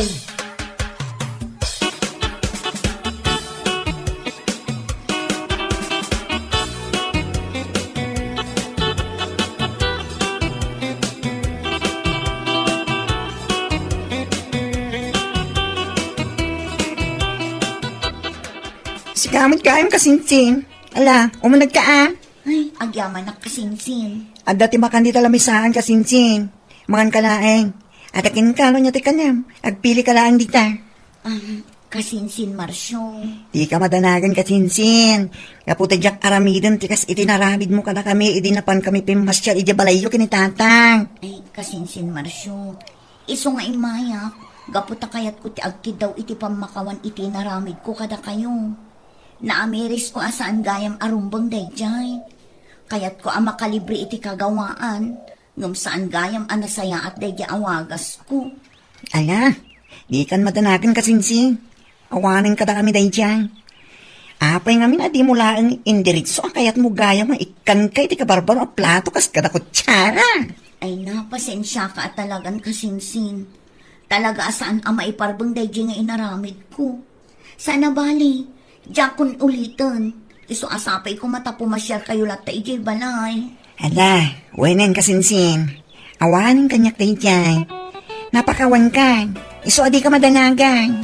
Speaker 7: Sigamit kayong kasinsin. Ala, umunag ka ah.
Speaker 5: Ay, agyaman na kasinsin.
Speaker 7: At dati makan di talamisaan kasinsin. Makan ka laeng. At akin ka niya ti kanyam. Agpili ka laang dita.
Speaker 5: Kasinsin Marcio.
Speaker 7: Di ka madanagan kasinsin. Kaputa jak aramidin tikas itinaramid mo kada kami. Idinapan kami pimasyal ija balayo kinitatang.
Speaker 5: Ay, kasinsin Marcio. Iso nga imayak. Gaputa kayat ko ti agkid daw iti pamakawan iti naramid ko kada kayo. Naamiris ko asaan gayam arumbang dayjay. Kayat ko ang makalibre iti kagawaan. Ngam saan gayam anasaya at dayjay awagas ko.
Speaker 7: Ala, di kan madanagan kasinsin. Awanin ka da kami dayjay. Apay ngamin adi mo laang indiritso kayat mo gaya mo ikan kay ti kabarbaro a plato kas kada kutsara.
Speaker 5: Ay napasensya ka at talagang kasinsin. Talaga asaan ang maiparbang dayjay nga inaramid ko. Sana bali, diyan kun ulitin. Iso asapay ko mata pumasyar kayo lahat tayo balay.
Speaker 7: Ala, wenen kasinsin. Awanin kanyak dayjay. Napakawan ka. Iso adi ka madanagan.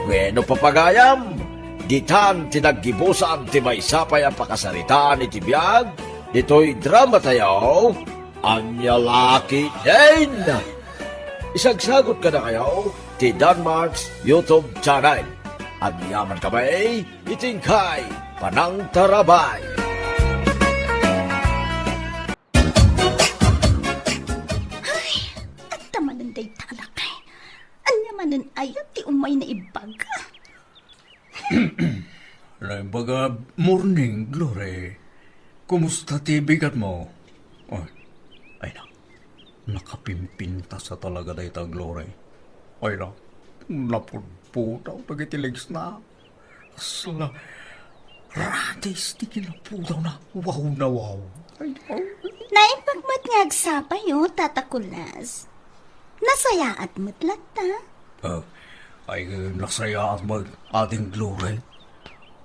Speaker 1: Bueno papagayam, ditan tinaggibusan ti may sapay ang pakasaritaan iti biyag, dito'y drama tayo, Anya Laki Din! Isagsagot ka na kayo, ti Danmarks YouTube channel. At yaman kami, itingkay, Panang Tarabay.
Speaker 4: At tamanan day talakay. Anya manan ayat ti umay na ibaga.
Speaker 3: Baga, morning, Glory. Kumusta ti bigat mo? Ay na, nakapimpinta sa talaga dahi ta, Glory. Ay na, napudputaw, nagitilegs na. Asla, radis, di kinaputaw na. Wow na wow. Ay,
Speaker 4: Naipagmat nga agsapay yo, tatakulas. Nasaya at matlat ta.
Speaker 3: ay nasaya at mag ating Glory.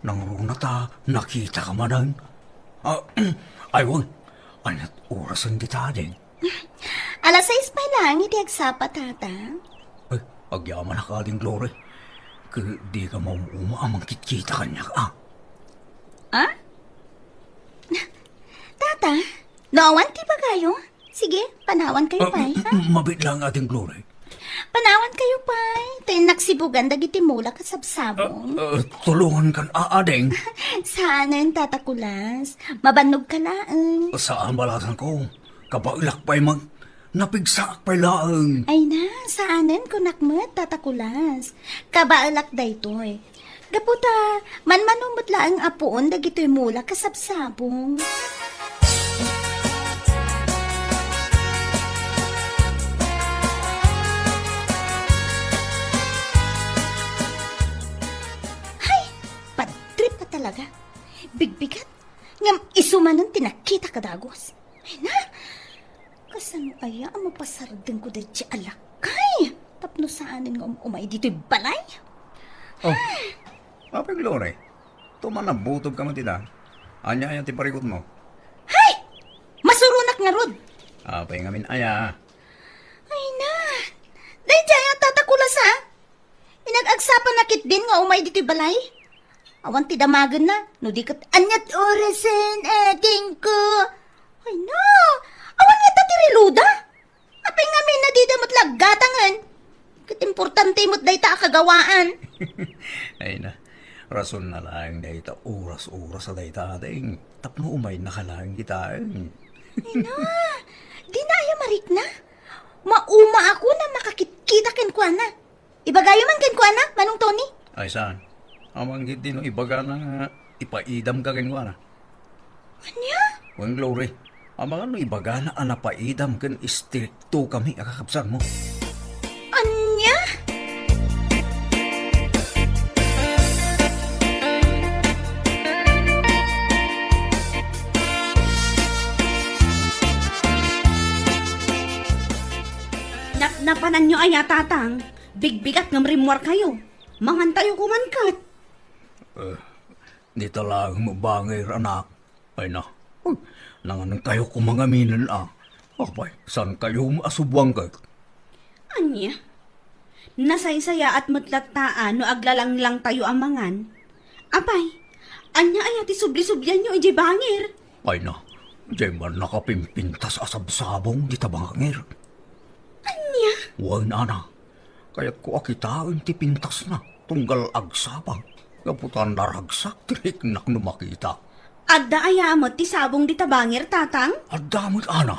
Speaker 3: Nang runa ta, nakita ka manan. Ay, wag. Anat orasan di ta din.
Speaker 4: Alas 6 pa lang, iti agsapa tata.
Speaker 3: Ay, agyaman na ka ating Glory. Di ka amang kitkita kanya ka.
Speaker 4: Ah? Tata, nawan ti ba kayo? Sige, panawan kayo pa'y, ha?
Speaker 3: Mabit lang ating Glory.
Speaker 4: Panawan kayo pa'y. Tayo
Speaker 5: sibugan dagiti mula kasabsabong.
Speaker 3: Tulungan kan aadeng.
Speaker 5: Saanen, tatakulas? Mabanog ka laang.
Speaker 3: Saan balasan ko? Kabailak pa'y napigsaak pa'y laang.
Speaker 5: Ay na, saanen kunakmet, tatakulas? Kabaalak daytoy. Gaputa, manmanumot laang apuon dagitoy mula kasabsabong. Padtrip ka talaga. Bigbigat. Ngam isumanon tinakita ka dagos. Ay na, kasano kaya ang mapasardin ko da di alakay? Tapno saanin nga umay dito'y balay?
Speaker 3: Oh, apig Lore. Tumanabutob ka man tita. Anya yan ti parikot mo.
Speaker 5: Hay! Masurunak nga rod.
Speaker 3: Apay ngamin aya.
Speaker 5: Ay na, dahil dyan ang tatakulas ha. Inag-agsapan na kit din nga umay dito'y balay. Awan ti damagan na, no di kat anyat orasan ating ko. Ay na, awan nga tatiriluda. Apay nga may nadidamot laggatangan. Kat importante mo't day ta kagawaan.
Speaker 3: Ay na, rason na lang dahil ta oras-oras sa dahi tating. Tapno umay nakalang kita.
Speaker 5: Ay na, di na ayaw marik na. Mauma ako na makakita kenkwana. Ibagayo man kenkwana, Manong Tony.
Speaker 3: Ay saan? Amang hindi no ibaga na ipaidam ka kinwa na.
Speaker 5: Anya?
Speaker 3: Wang Glory, amang ano ibaga na anapaidam kan istrikto kami akakapsan mo.
Speaker 5: Anya?
Speaker 4: Napanan nyo aya tatang. Bigbigat ng rimwar kayo. Mangan tayo kumankat.
Speaker 3: Di talang mabangir anak. Ay na, nanganang kayo kumangaminan Apay, saan kayo maasubwang ka?
Speaker 4: Anya? Nasaysaya at matlataan no aglalang lang tayo amangan. Apay, anya aya ti subli-sublian nyo iji bangir.
Speaker 3: Ay na, di man nakapimpintas asabsabong di tabangir.
Speaker 4: Anya?
Speaker 3: Huwag na na, kaya't ko akitain ti pintas na, tunggal agsabang. Kaputan naragsak, tirik nak numakita.
Speaker 4: Adda aya mo ti sabong di tabangir tatang?
Speaker 3: At damot ana,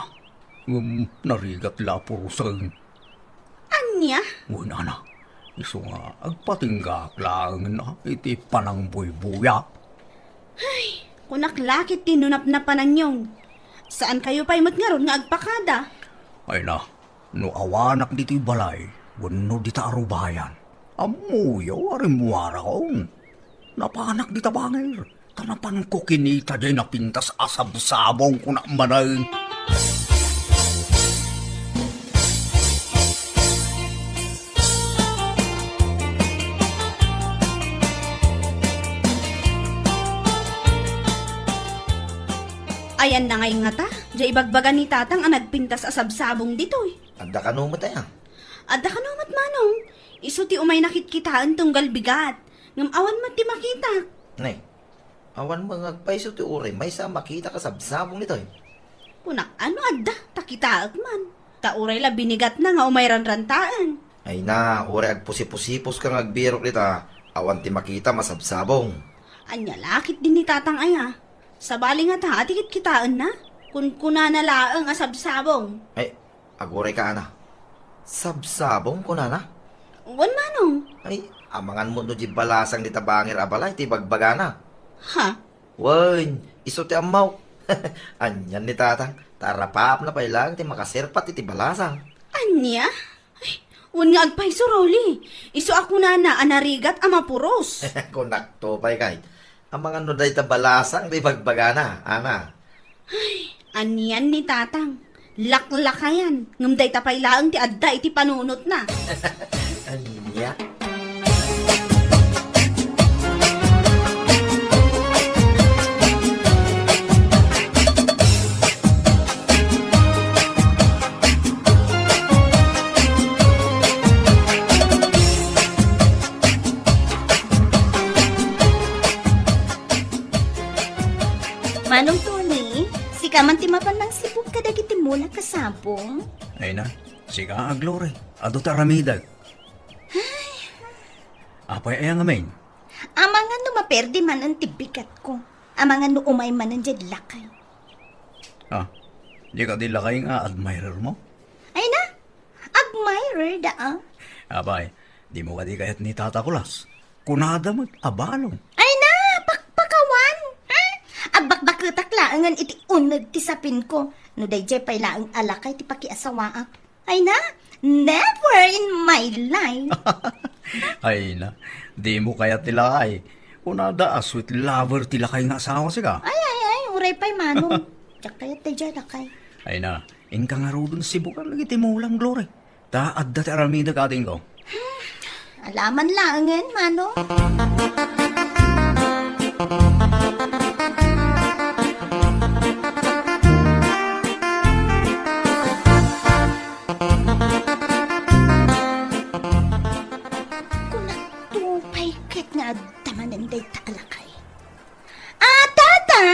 Speaker 3: narigat lapurusan.
Speaker 4: Anya?
Speaker 3: Huwag na na, iso nga agpatinggak lang na iti panang buy-buya.
Speaker 4: Kunaklakit tinunap na pananyong. Saan kayo pa'y matngaron nga agpakada?
Speaker 3: Ay na, no awanak dito'y balay, wano dita arubayan. Amuyaw arimuara kong. Napanak dita bangir. Tanapan ko kinita day na pintas asab-sabong ko na manay.
Speaker 4: Ayan na ngay nga ta. Diya ibagbagan ni tatang ang nagpintas asab-sabong ditoy.
Speaker 6: Anda ka no mataya.
Speaker 4: Adda ka namat manong. Iso ti umay nakitkitaan tunggal bigat. Ngam awan man ti makita.
Speaker 6: Nay, awan mga agpaiso ti ure, may sa makita ka sabsabong nito.
Speaker 4: Kunak ano adda, takitaag man. Tauray la binigat na nga umay ranrantaan.
Speaker 6: Ay na, ure agpusipusipos kang agbirok nita, awan ti makita masabsabong.
Speaker 4: Anya lakit din ni tatang aya. Sabali nga ta, atikit kitaan na. Kun kuna na laang asabsabong.
Speaker 6: Ay, agure ka ana. Sabsabong ko na.
Speaker 4: Wan manong.
Speaker 6: Ay, amangan mo no di balasang di tabangir abalay, ti bagbagana.
Speaker 4: Ha?
Speaker 6: Wan, iso ti amaw. Anyan ni tatang, tarapap na pailang ti makasirpat iti balasang.
Speaker 4: Anya? Ay, wan nga agpay suroli. Iso ako na anarigat amapuros.
Speaker 6: Kunak to pa'y kay. Amangan no day ta balasang di bagbagana, ana.
Speaker 4: Aniyan ni tatang. Laklakayan. Ngamday tapay laang ti adda iti panunot na.
Speaker 6: Anya?
Speaker 5: Manong Tony, si kaman timapan ng sibuk kadagiti mula kasabong.
Speaker 3: Ay na, siga aglore, ado taramidag. Apay ay ang amin.
Speaker 2: Amangan no maperdi man ang tibigat ko. Amangan no umay man ang dyan lakay.
Speaker 3: Ah, di ka dila kayo nga admirer mo?
Speaker 2: Ay na, admirer da ah.
Speaker 3: Apay, di mo ka di kayat ni Tata Kulas. Kunada mo, abalong.
Speaker 2: Ay na, pakpakawan. Agbakbakutak laangan iti unag ti sapin ko. No dayjay pay laang alakay ti pakiasawaak. Ay na, never in my life.
Speaker 3: Ay na, di mo kayat nila kay. Kunada, sweet lover tila kayo nga asawa siya.
Speaker 2: Ay, uray pay manong. Tsak kayat dayjay lakay.
Speaker 3: Ay na, inka nga ro dun si Bukar lagi timulang glory. Taad dati aramida ka ating ko.
Speaker 2: Alaman laangan, manong. Kunatupay ket nga tamanan day taalakay. Tata,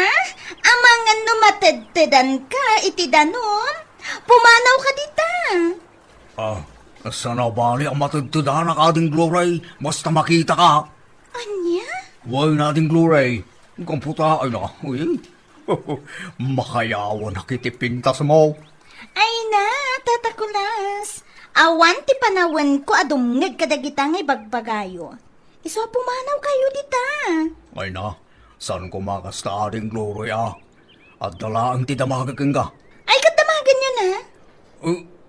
Speaker 2: amangan numatedtedan ka iti danon. Pumanaw ka dita.
Speaker 3: Ah, sana bali ang matagtudahan na ka ating glory. Basta makita ka.
Speaker 2: Anya?
Speaker 3: Huwag nating glory. Kung puta, ay na, uy. Makayawan na kitipintas mo.
Speaker 2: Ay na, Tata Kulas. Awan ti panawan ko adumngeg kadagita ngay bagbagayo. Iso pumanaw kayo dita.
Speaker 3: Ay na, saan ko makasta ating glory At dala ang tidamagaking ka.
Speaker 2: Ay, katamagan nyo na.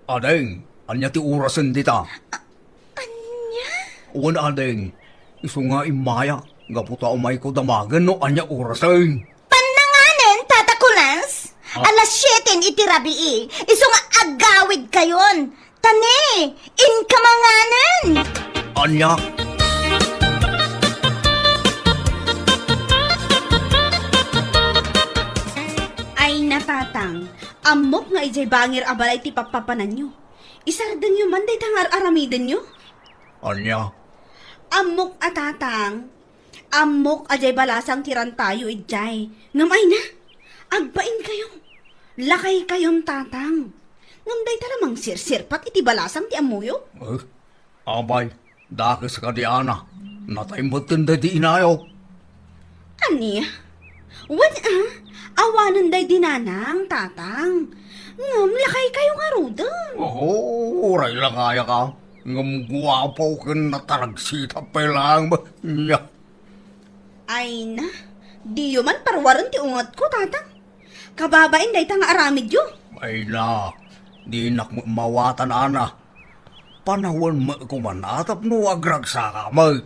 Speaker 3: Adeng, anya ti orasan dita.
Speaker 2: Anya?
Speaker 3: Uwan adeng, iso nga imaya. Gaputa umay ko damagan no anya orasan.
Speaker 2: Pananganen, Tata Kulas. Alas 7 iti rabii. Iso nga agawid kayon. Tane, inkamanganan.
Speaker 3: Anya?
Speaker 4: Ay natatang, amok nga ijay bangir abalay ti papapanan nyo. Isardan nyo man day tangar aramidan nyo.
Speaker 3: Anya?
Speaker 4: Amok atatang, amok ajay balasang tiran tayo ijay. Ngamay na, agbain kayo. Lakay kayong tatang. Ngamday talamang sirsirpat iti balasang ti amuyo.
Speaker 3: Abay, dakis ka di ana. Nataimot tinda di inayo.
Speaker 4: Aniya? What awanan day dinanang tatang. Ngam lakay kayo nga rudan.
Speaker 3: Oray lang kaya ka. Ngam guwapo ka na talagsita pa lang ba? Nya.
Speaker 4: Ay na, di yo man parwaran ti ungat ko tatang. Kababain day tanga aramid yo.
Speaker 3: Ay na, di nak mawatan ana. Panahon mo kumanatap no agragsa ka mo.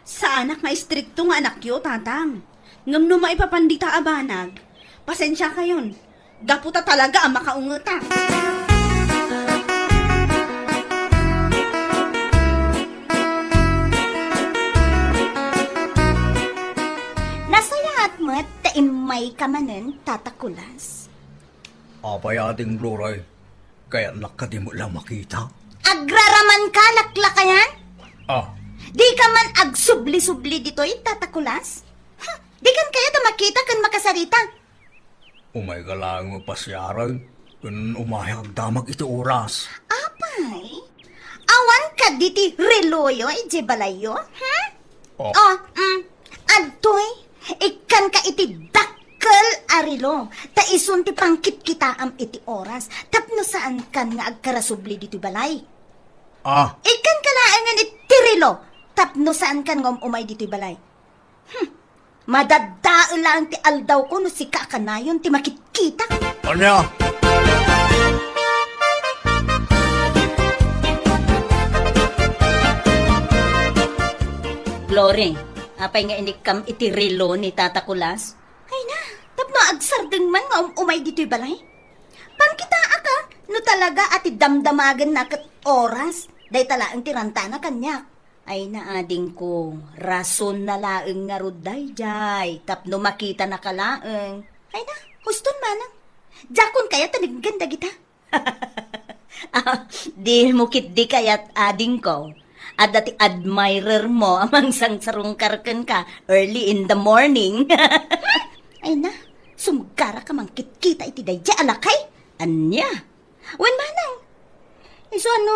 Speaker 4: Sa anak nga istrikto nga anak yo tatang. Ngam no maipapandita abanag. Pasensya kayon. Gaputa talaga ang makaungata.
Speaker 2: Nasayaat mo't taimay kamanen, Tata Kulas.
Speaker 3: Apay ating glory. Kaya nakadi mo lang makita.
Speaker 2: Agraraman ka, laklakayan? Di ka man agsubli-subli dito'y, Tata Kulas? Di kan kaya ta makita kan makasarita.
Speaker 3: Umay ka lang mo pasyaran. Kung umayag damag ito oras.
Speaker 2: Apay, awan ka diti reloyo, ije balayo, ha? Adtoy, ikan ka iti dakkel arilo. Ta isun ti pangkit kita am iti oras. Tapno saan kan nga agkarasubli diti balay. Ikan ka laangan iti relo. Tapno saan kan nga umay diti balay. Madadao lang ti aldaw ko no si kakanayon ti makikita.
Speaker 3: Anya?
Speaker 2: Glory, apay nga inikam iti relo ni Tata Kulas. Ay na, tapno agsardeng man nga umay dito'y balay. Pangkita ka, no talaga ati damdamagan na kat oras. Day tala ang tiranta na kanyak. Ay na ading ko, rason na laeng nga ruday, jay. Tapno makita na kalaeng. Ay na, huston manang. Jakon kaya taniganda kita. Di mo kit di kaya't ading ko. At dati admirer mo amang sangsarong karken ka early in the morning. Ay na, sumgara ka mang kita iti dayja alakay. Anya? Wen manang. Iso ano,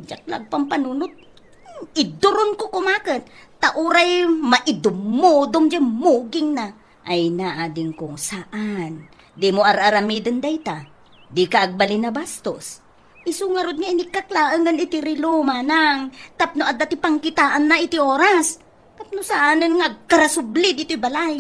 Speaker 2: jak lag pampanunot. Iduron ko kumaka. naading kung saan. Di mo ar-aramiden dayta. Di ka agbali na bastos. Isungarod nga inikaklaan iti rilo manang. Tapno at dati pangkitaan na iti oras. Tapno saanan nga karasubli dito balay.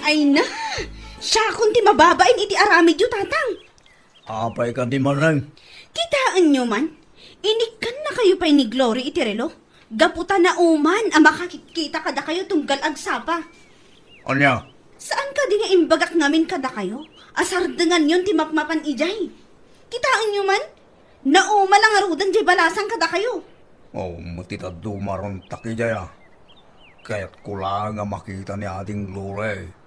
Speaker 4: Ay na! Siya kundi mababain iti aramid yu, tatang.
Speaker 3: Apay ka di manang.
Speaker 4: Kitaan nyo man, inikan na kayo pa ni Glory iti relo. Gaputa na uman, ang makakikita kada kayo tunggal agsapa.
Speaker 3: Anya?
Speaker 4: Saan ka di nga imbagak namin kada kayo? Asardengan yon ti mapmapan ijay. Kitaan nyo man, nauma lang arudan di balasang kada kayo.
Speaker 3: Oh, matita dumaron takijaya. Kaya't kulang ang makita ni ating Glory.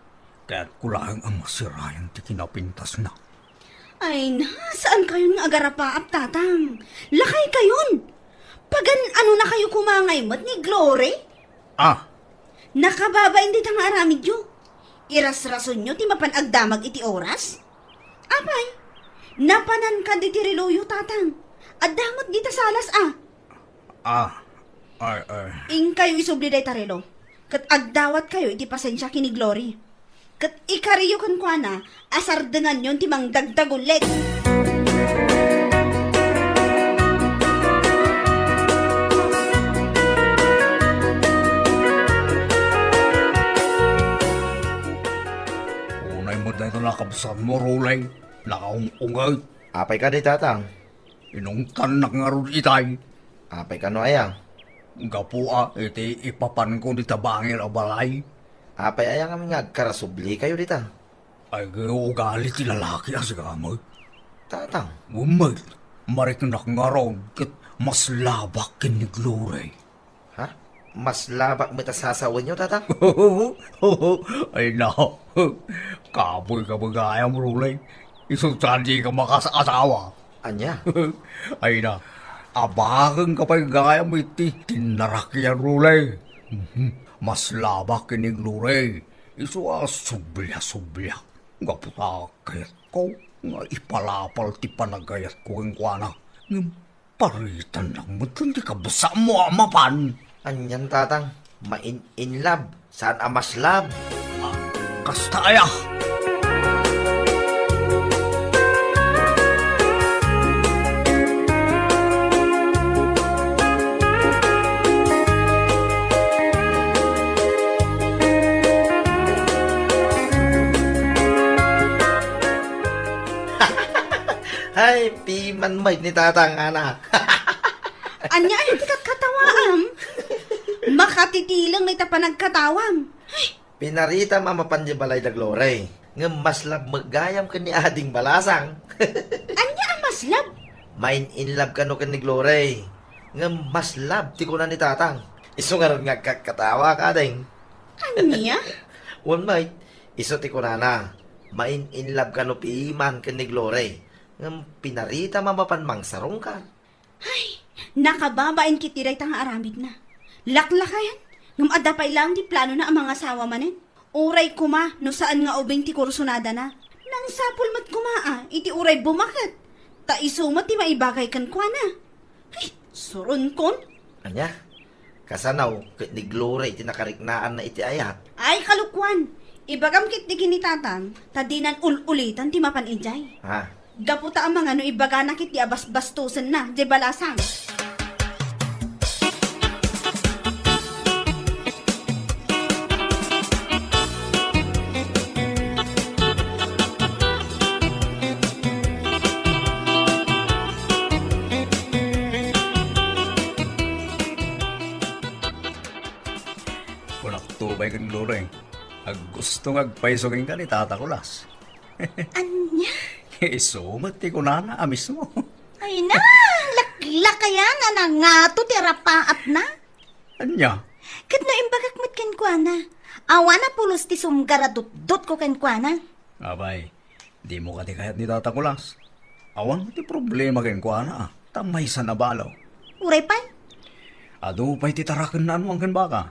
Speaker 3: Kaya't kulang ang masirayan ti kinapintas na.
Speaker 4: Ay na, saan kayo nga agarapaap, tatang? Lakay kayon! Pagan ano na kayo kumangay mat ni Glory?
Speaker 3: Ah,
Speaker 4: Nakababain di tang aramid yu. Iras-rason nyo ti mapanagdamag iti oras? Apay, napanan ka di ti reloyo, tatang. Adamag di ta salas
Speaker 3: ay.
Speaker 4: Ing kayo isubli day tarelo. Kat agdawat kayo iti pasensya kini Glory. Kat ikariyo kan kwa na, asardengan yon ti mang dagdagulit.
Speaker 3: Unay mo na ito nakabsan mo, Rolay. Nakaungungay.
Speaker 6: Apay ka di tatang.
Speaker 3: Inungkan na nga ron itay.
Speaker 6: Apay ka no ayang.
Speaker 3: Gapua, iti ipapan ko di tabangil a balay.
Speaker 6: Apay ayang kami nga karasubli kayo dita.
Speaker 3: Ay ugali ti lalaki as gamoy.
Speaker 6: Tatang.
Speaker 3: Umay, marikinak nga ron, kit mas labak kin ni Glory.
Speaker 6: Ha? Mas labak mo sasawan nyo, tatang?
Speaker 3: Ay na, kaboy ka magayang Rolay. Isultan di ka makasakasawa.
Speaker 6: Anya?
Speaker 3: Ay na, abagang kapag gaya mo iti, tinarak yan, Rolay. Mas labak kinig, Rolay. Iso subya-subya. Gaputa kayat ko, nga ipalapal ti panagayat ko ang kuwana. Ng paritan lang mo, hindi ka basa mo amapan.
Speaker 6: Anyan, tatang. In love. Saan amas love?
Speaker 3: Kastaya!
Speaker 6: Ay, piman may ni tatang, anak.
Speaker 4: Anya ay katawam. Makatitilang na ita panagkatawam.
Speaker 6: Pinarita mamapan di balay da Glory. Nga mas love magayam ka ni ading balasang.
Speaker 4: Anya ang maslab?
Speaker 6: Main in love ka no ka ni Glory. Nga mas love ti ko na ni tatang. Iso nga rin nga kakatawa ka ding.
Speaker 4: Anya?
Speaker 6: One might, iso ti ko na. Main in love ka no piman ka ni Glory. Nga pinarita mamapan mang sarong ka.
Speaker 4: Nakababain kitiray tang aramid na. Laklakayan. Ngam adapay lang di plano na ang mga asawa manen. Uray kuma no saan nga ubing ti kursunada na. Nang sapul mat kumaa, iti uray bumakat. Ta isumat ti maibagay kan kwa na. Ay, surun kon.
Speaker 6: Anya? Kasanaw, kit ni Glory tinakariknaan na iti ayat.
Speaker 4: Ay, kalukwan. Ibagam kit di kinitatang, tadinan ululitan ti mapaninjay.
Speaker 6: Ha?
Speaker 4: Gaputa ang mga no ibaga na kit di abas-bastusan na, di balasang.
Speaker 3: Kunaktubay kang Glory. Ag gusto ngagpaisogin ka ni Tata Kulas.
Speaker 2: Anya?
Speaker 3: Isumat ti kunana amis mo.
Speaker 2: Ay na, laklakayan na nga to tirapaat na.
Speaker 3: Anya?
Speaker 2: Kat no imbagak mat kenkwana. Awa na pulos ti sumgaradot-dot ko kenkwana.
Speaker 3: Abay, di mo kati kayat ni Tata Kulas. Awan mo ti problema ken kuana. Tamay sa nabalaw.
Speaker 2: Uray pay?
Speaker 3: Ado pa'y titarakan na ano ang baka.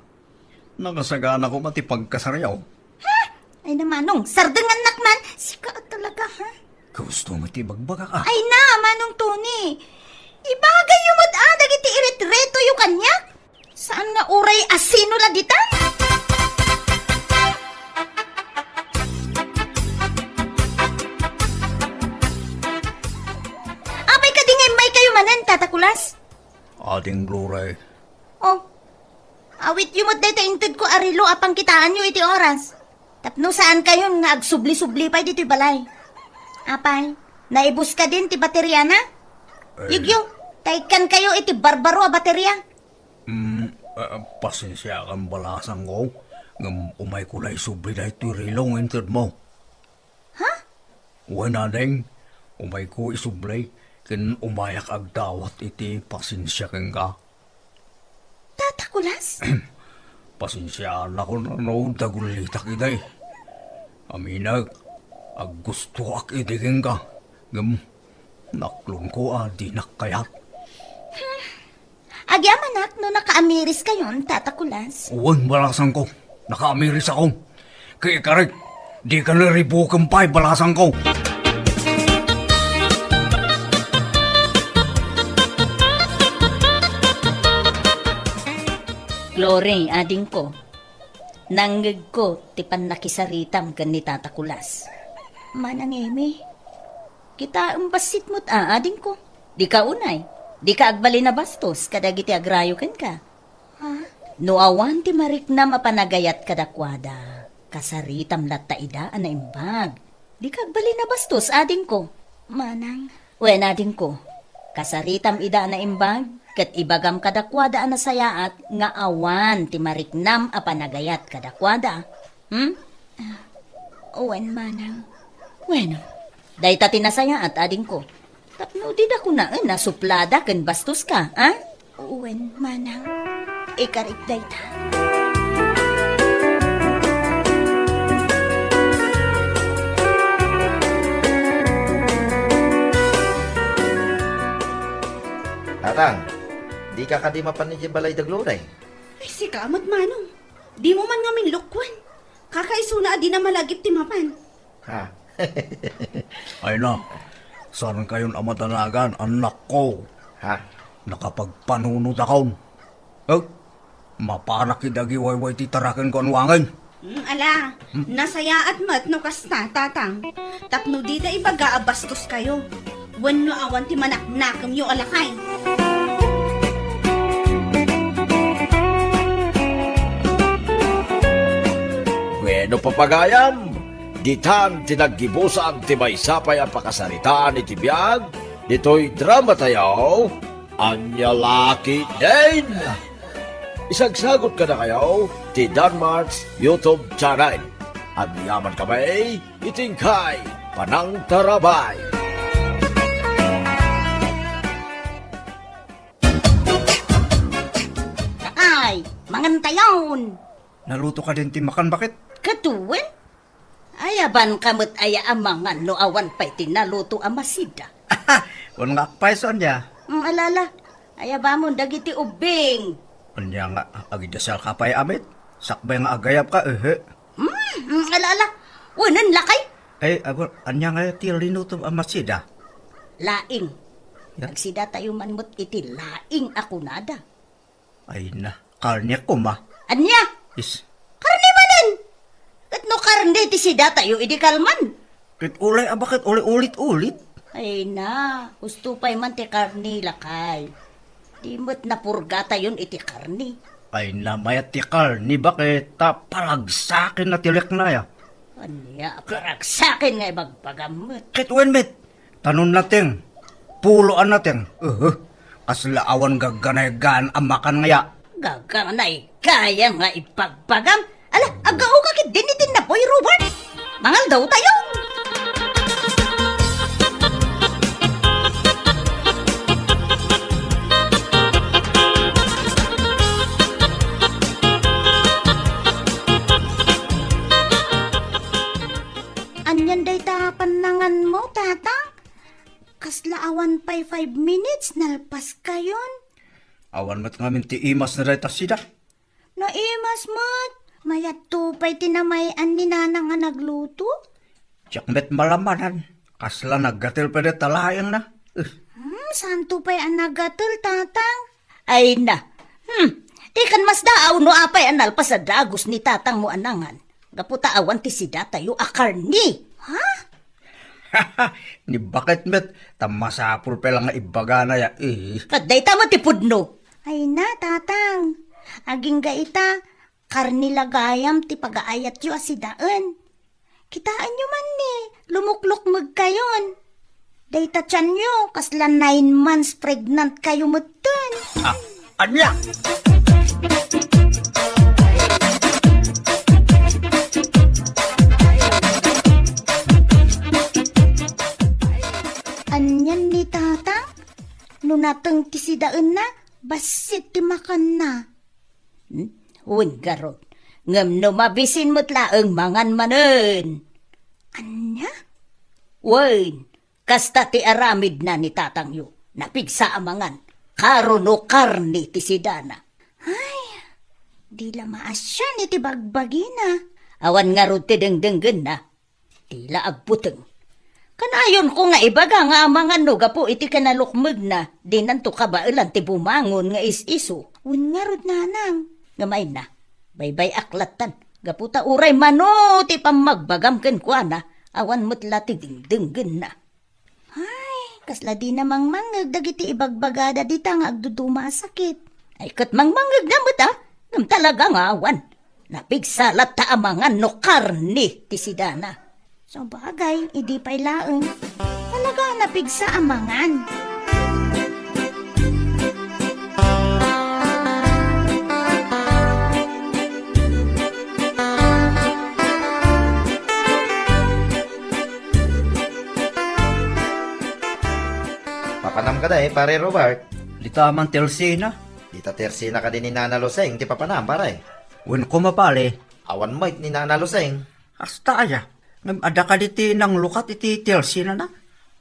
Speaker 3: Nakasagana ko matipagkasaryaw.
Speaker 5: Ay na Manong, sardeng anak man. Sika talaga, ha?
Speaker 3: Gusto mo tibagbaga ka.
Speaker 5: Ay na, Manong Tony. Ibagay yung madadag iti iretreto yung kanya. Saan nga uray asino la ditan? Abay ka dingay may kayo manan, tatakulas.
Speaker 3: Ating Glory.
Speaker 5: Oh, awit yung mo't intid ko arilo apang kitaan nyo iti oras. Tapno saan kayo nga agsubli-subli pa dito balay. Apay, naibus ka din ti baterya na? Yugyo, taikan kayo iti barbaro a baterya.
Speaker 3: Pasensya kang balasang ko. Ngam umay kulay subli na ito rilong entered mo.
Speaker 5: Ha?
Speaker 3: Wala ding, umay ko isublay. Kin umayak ag dawat iti pasensya kang ka.
Speaker 5: Tatakulas?
Speaker 3: Pasensya na ko na no dagulitak iday. Aminag, ag gusto ak idigin ka. Ngam, naklong ko di nakayat.
Speaker 5: Agyaman ak no nakaamiris kayon, tatakulas.
Speaker 3: Uwan balasang ko, nakaamiris ako. Kaya karik, di ka na ribukang pa'y balasang ko.
Speaker 2: Glory, ading ko. Nanggig ko, tipan nakisaritam kan ni tatakulas. Manang Amy, kita ang basit mo't ading ko. Di ka unay, di ka agbali na bastos, kadagiti agrayo ken ka. No awan ti mariknam apanagayat kadakwada. Kasaritam latta ida ana imbag. Di ka agbali na bastos, ading ko. Manang, wen ading ko. Kasaritam ida na imbag, kat ibagam kadakwada na sayaat nga awan ti mariknam a panagayat kadakwada. Uwen manang. Bueno, day ta tinasayaat ading ko. Tapno di da ko na nasuplada ken bastos ka, ha? Uwen manang. Ikarik day ta.
Speaker 6: Tatang, di ka kadi mapanin di balay da Glory.
Speaker 4: Ay, si kamat Manong. Di mo man ngamin lukwan. Kakaisuna di na malagip ti mapan.
Speaker 6: Ha?
Speaker 3: Ay na, saan kayon amatanagan, anak ko?
Speaker 6: Ha?
Speaker 3: Nakapagpanunod akong. Mapanak idagi wayway titarakan ko anwangin.
Speaker 4: Ala, nasaya at mat no kasta, tatang. Tapno di da ibaga abastos kayo. Wan no awan ti manaknakam yo alakay.
Speaker 1: Bueno papagayam, ditan tinaggibusan ti maysapay ang pakasaritaan ni Tibiyag, dito'y drama tayo, Anya Lucky Dane. Isagsagot ka na kayo, ti Danmarks YouTube channel. At yaman kami, itingkay, Panang Tarabay.
Speaker 5: Ay, mangantayon.
Speaker 3: Naluto ka din ti makan, bakit?
Speaker 2: Katuwen? Ayaban kamot aya amangan no awan pa'y tinaluto amasida.
Speaker 3: Kung nga paisan niya.
Speaker 2: Alala, ayaba mo dagiti ubing.
Speaker 3: Kanya nga, agidasal ka pa'y amit. Sakbay nga agayap ka,
Speaker 2: Alala, unan lakay.
Speaker 3: Ay, anya nga ti linutom ang masida.
Speaker 2: Laing.
Speaker 3: Ya.
Speaker 2: Nagsida tayo manmot iti laing ako nada.
Speaker 3: Ay na, karnya ko ma.
Speaker 2: Anya,
Speaker 3: Is,
Speaker 2: karne manin. Kat no karne ti sida tayo idi kalman.
Speaker 3: kit ulay, bakit ulit-ulit?
Speaker 2: Ay na, gusto pa'y man ti karne lakay. Di mo't napurgata yun iti karne.
Speaker 3: Ay na, mayat ti karni, bakit palagsakin na tilek na ya?
Speaker 2: Anya, parag sakin nga ibagpagamot.
Speaker 3: Kit wenmet, tanong natin, puloan natin. Kaslaawan gaganay-gan ang makan ngaya.
Speaker 2: Gaganay, kaya nga ipagpagam. Ala, agao ka kit dinitin na boy, Robert. Mangal daw tayo.
Speaker 5: Anyan day ta panangan mo, tatang? Kaslaawan pa'y 5 minutes, nalpas kayon.
Speaker 3: Awan mat ngamin ti imas na reta sida.
Speaker 5: Naimas mat. Mayat tupay tinamayan ni nanang nga nagluto.
Speaker 3: Tiyak met malamanan. Kasla naggatil pa rin talayang na.
Speaker 5: Saan tupay ang nagatul, tatang?
Speaker 2: Ay na. Tikan mas daaw no apay anal pa sa dagos ni tatang mo anangan. Gaputa awan ti sida tayo akarni.
Speaker 3: Ni bakit met, tamasapul pa lang nga ibaga na ya.
Speaker 2: Kaday tama ti pudno.
Speaker 5: Ay na, tatang. Aging gaita, karni lagayam ti pagaayat yu asidaan. Kitaan nyo man ni, lumuklok magkayon. Dayta tiyan nyo, kasla 9 months pregnant kayo mutan.
Speaker 3: Anya!
Speaker 5: Anyan ni tatang, nunatang tisidaan na, basit ti makan na.
Speaker 2: Uwin garot. Ngam no mabisin mo't laeng mangan manen.
Speaker 5: Anya?
Speaker 2: Uwin, kasta ti aramid na ni tatang yu. Napigsa amangan. Karuno karni ti sidana.
Speaker 5: Di la maasyan iti bagbagina.
Speaker 2: Awan nga ro ti dengdenggen na. Tila agbuteng. Kanayon ko nga ibaga nga amangan no gapo iti kanalukmeg na. Di nanto kabailan ti bumangon nga is-iso.
Speaker 5: Ungarod nanang.
Speaker 2: Ngamay na. Baybay aklatan. Gaputa uray mano ti pamagbagam ken kuana. Awan mutla ti dingdenggen na.
Speaker 5: Kasla di namang mangag dagiti ibagbagada di nga agduduma sakit.
Speaker 2: Ay kat mangmangag na mata. Ngam talaga nga awan. Napigsalat ta amangan no karni ti sidana.
Speaker 5: So bagay, idi pa'y laeng. Talaga napigsa amangan.
Speaker 6: Papanam ka da pare Robert.
Speaker 3: Di tamang telsina.
Speaker 6: Dita tersina ka din ni Nana Loseng, di papanam, pare.
Speaker 3: Wen ko mapali.
Speaker 6: Awan might ni Nana Loseng.
Speaker 3: Hasta aya. Ngam ada ka diti nang lukat iti telsina na.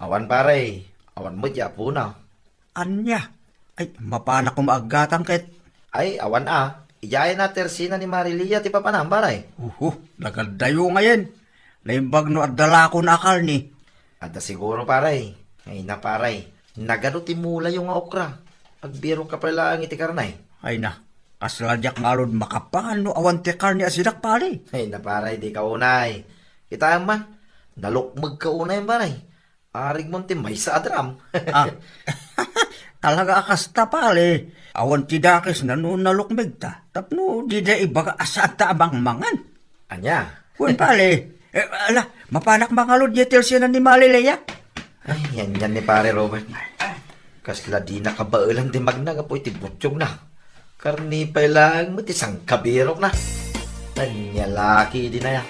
Speaker 6: Awan pare. Awan might ya po na.
Speaker 3: Anya. Ay, mapana ko maagatang ket.
Speaker 6: Ay, awan Iyaya na tersina ni Marilia ti papanam, pare.
Speaker 3: Nagadayo ngayon. Laimbag no adala ko na akal ni.
Speaker 6: Ada siguro, pare. Ay na, pare. Nagano ti mula yung okra. Agbiro ka pala ang iti karnay.
Speaker 3: Ay na. Kasladyak ngalod makapangan no awan ti karni asidak pare.
Speaker 6: Ay na, pare. Di ka unay. Kita man. Nalukmag ka unay, pare. Arig mo ti may sa adram.
Speaker 3: Talaga akasta pare. Awan ti dakis na no nalukmig ta. Tapno di da ibaga asata abang mangan.
Speaker 6: Anya.
Speaker 3: Wen pare. Mapanak mangalod yetel siya ni Malileya.
Speaker 6: Ay, yan ni pare Robert. Kasla di nakabailan di magnaga po iti butsyog na. Karni pa lang mo ti sang kabirok na. Nanyalaki di na ya.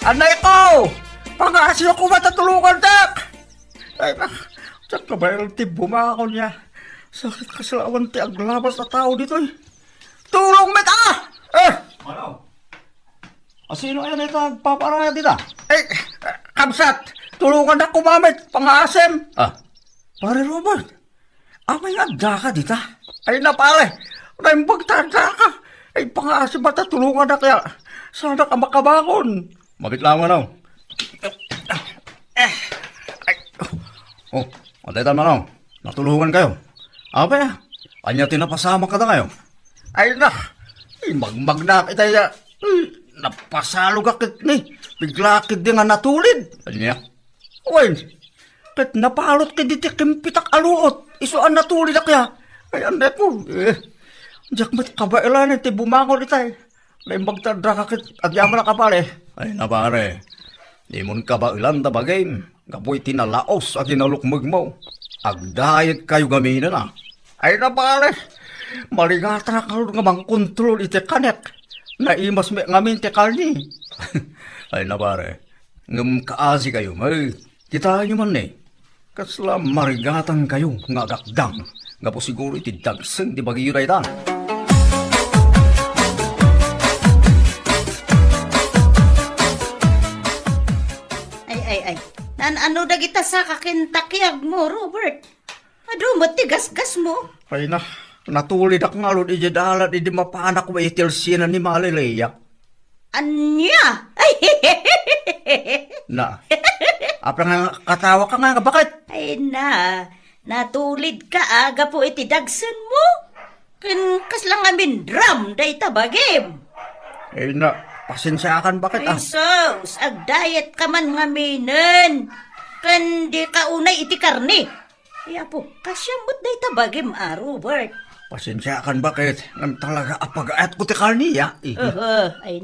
Speaker 3: Anay ko! Pangasyo ko matatulungan, Dak! Ay, saan ka ba yung bumakon niya? Sakit kasi lawan ti aglabas na tao dito eh. Tulong met Ano? Sino yan ito nagpaparaya dito? Kamsat! Tulungan na kumamit, pangasem! Pare Robert, amay nga daka dito. Ay na pare, naimbag tanda ka. Ay pangasem bata tulungan na kaya sana ka makabakon. Mabit lang mo, no? Antay tama, no? Natulungan kayo. Apa anya tinapasama ka na kayo? Ay na, magmagnak itaya. Napasalo ka kit ni. Biglakid di nga natulid. Anya? Uy, kit napalot ka diti kimpitak aluot. Isuan natulid na kaya. Ay, anday ko. Diyak mat kabailan iti bumangon itay. Laimbag tadra ka kit agyama na ka pare. Ay na pare, di mon kabailan ta bagay, gapoy tinalaos at tinalukmag mo. Agdayat kayo gamina na. Ay na pare, marigata na karoon nga mang kontrol iti kanek. Naimas may ngamin ti karni. Ay na pare, ngam kaasi kayo, may kita nyo man eh. Kasla marigatan kayo nga gakdang. Nga po siguro iti dagsen di bagyo daytan.
Speaker 2: Ay. Ano dagita sa kakintakyag mo, Robert? Ado, matigas-gas mo.
Speaker 3: Ay na, natulid ak nga lod iti dalat iti mapanak wa itil sina ni Malileya.
Speaker 2: Anya? Ay,
Speaker 3: Na, apa nga katawa ka nga bakit?
Speaker 2: ay natulid ka aga po iti dagsan mo. Kas lang amin drum day tabagim.
Speaker 3: Ay na, pasensyakan bakit
Speaker 2: Ay sos, ag-diet ka man nga minen. Di ka unay iti karni. Kaya po, kasyamot day tabagim Robert.
Speaker 3: Pasensyakan bakit? Ngam talaga apagaat ko ti karniya.
Speaker 2: Ay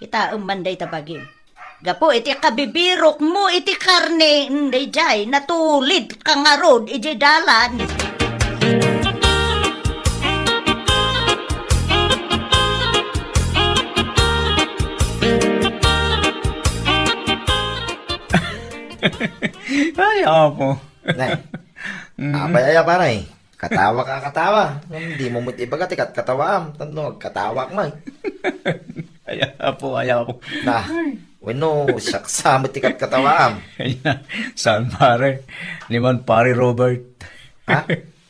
Speaker 2: kita manday tabagim. Gapo iti kabibirok mo iti karne, hindi jay, natulid ka nga rod, iti dalan.
Speaker 3: Ay, apo.
Speaker 6: Nay, apay paray. Katawa ka katawa. Hindi mo muti bagat ikat katawaam. Tanong katawa ka man.
Speaker 3: Ay, apo.
Speaker 6: Na, weno, saksamot ikat katawaam.
Speaker 3: Ay na, saan pare? Liman pare Robert.
Speaker 6: Ha?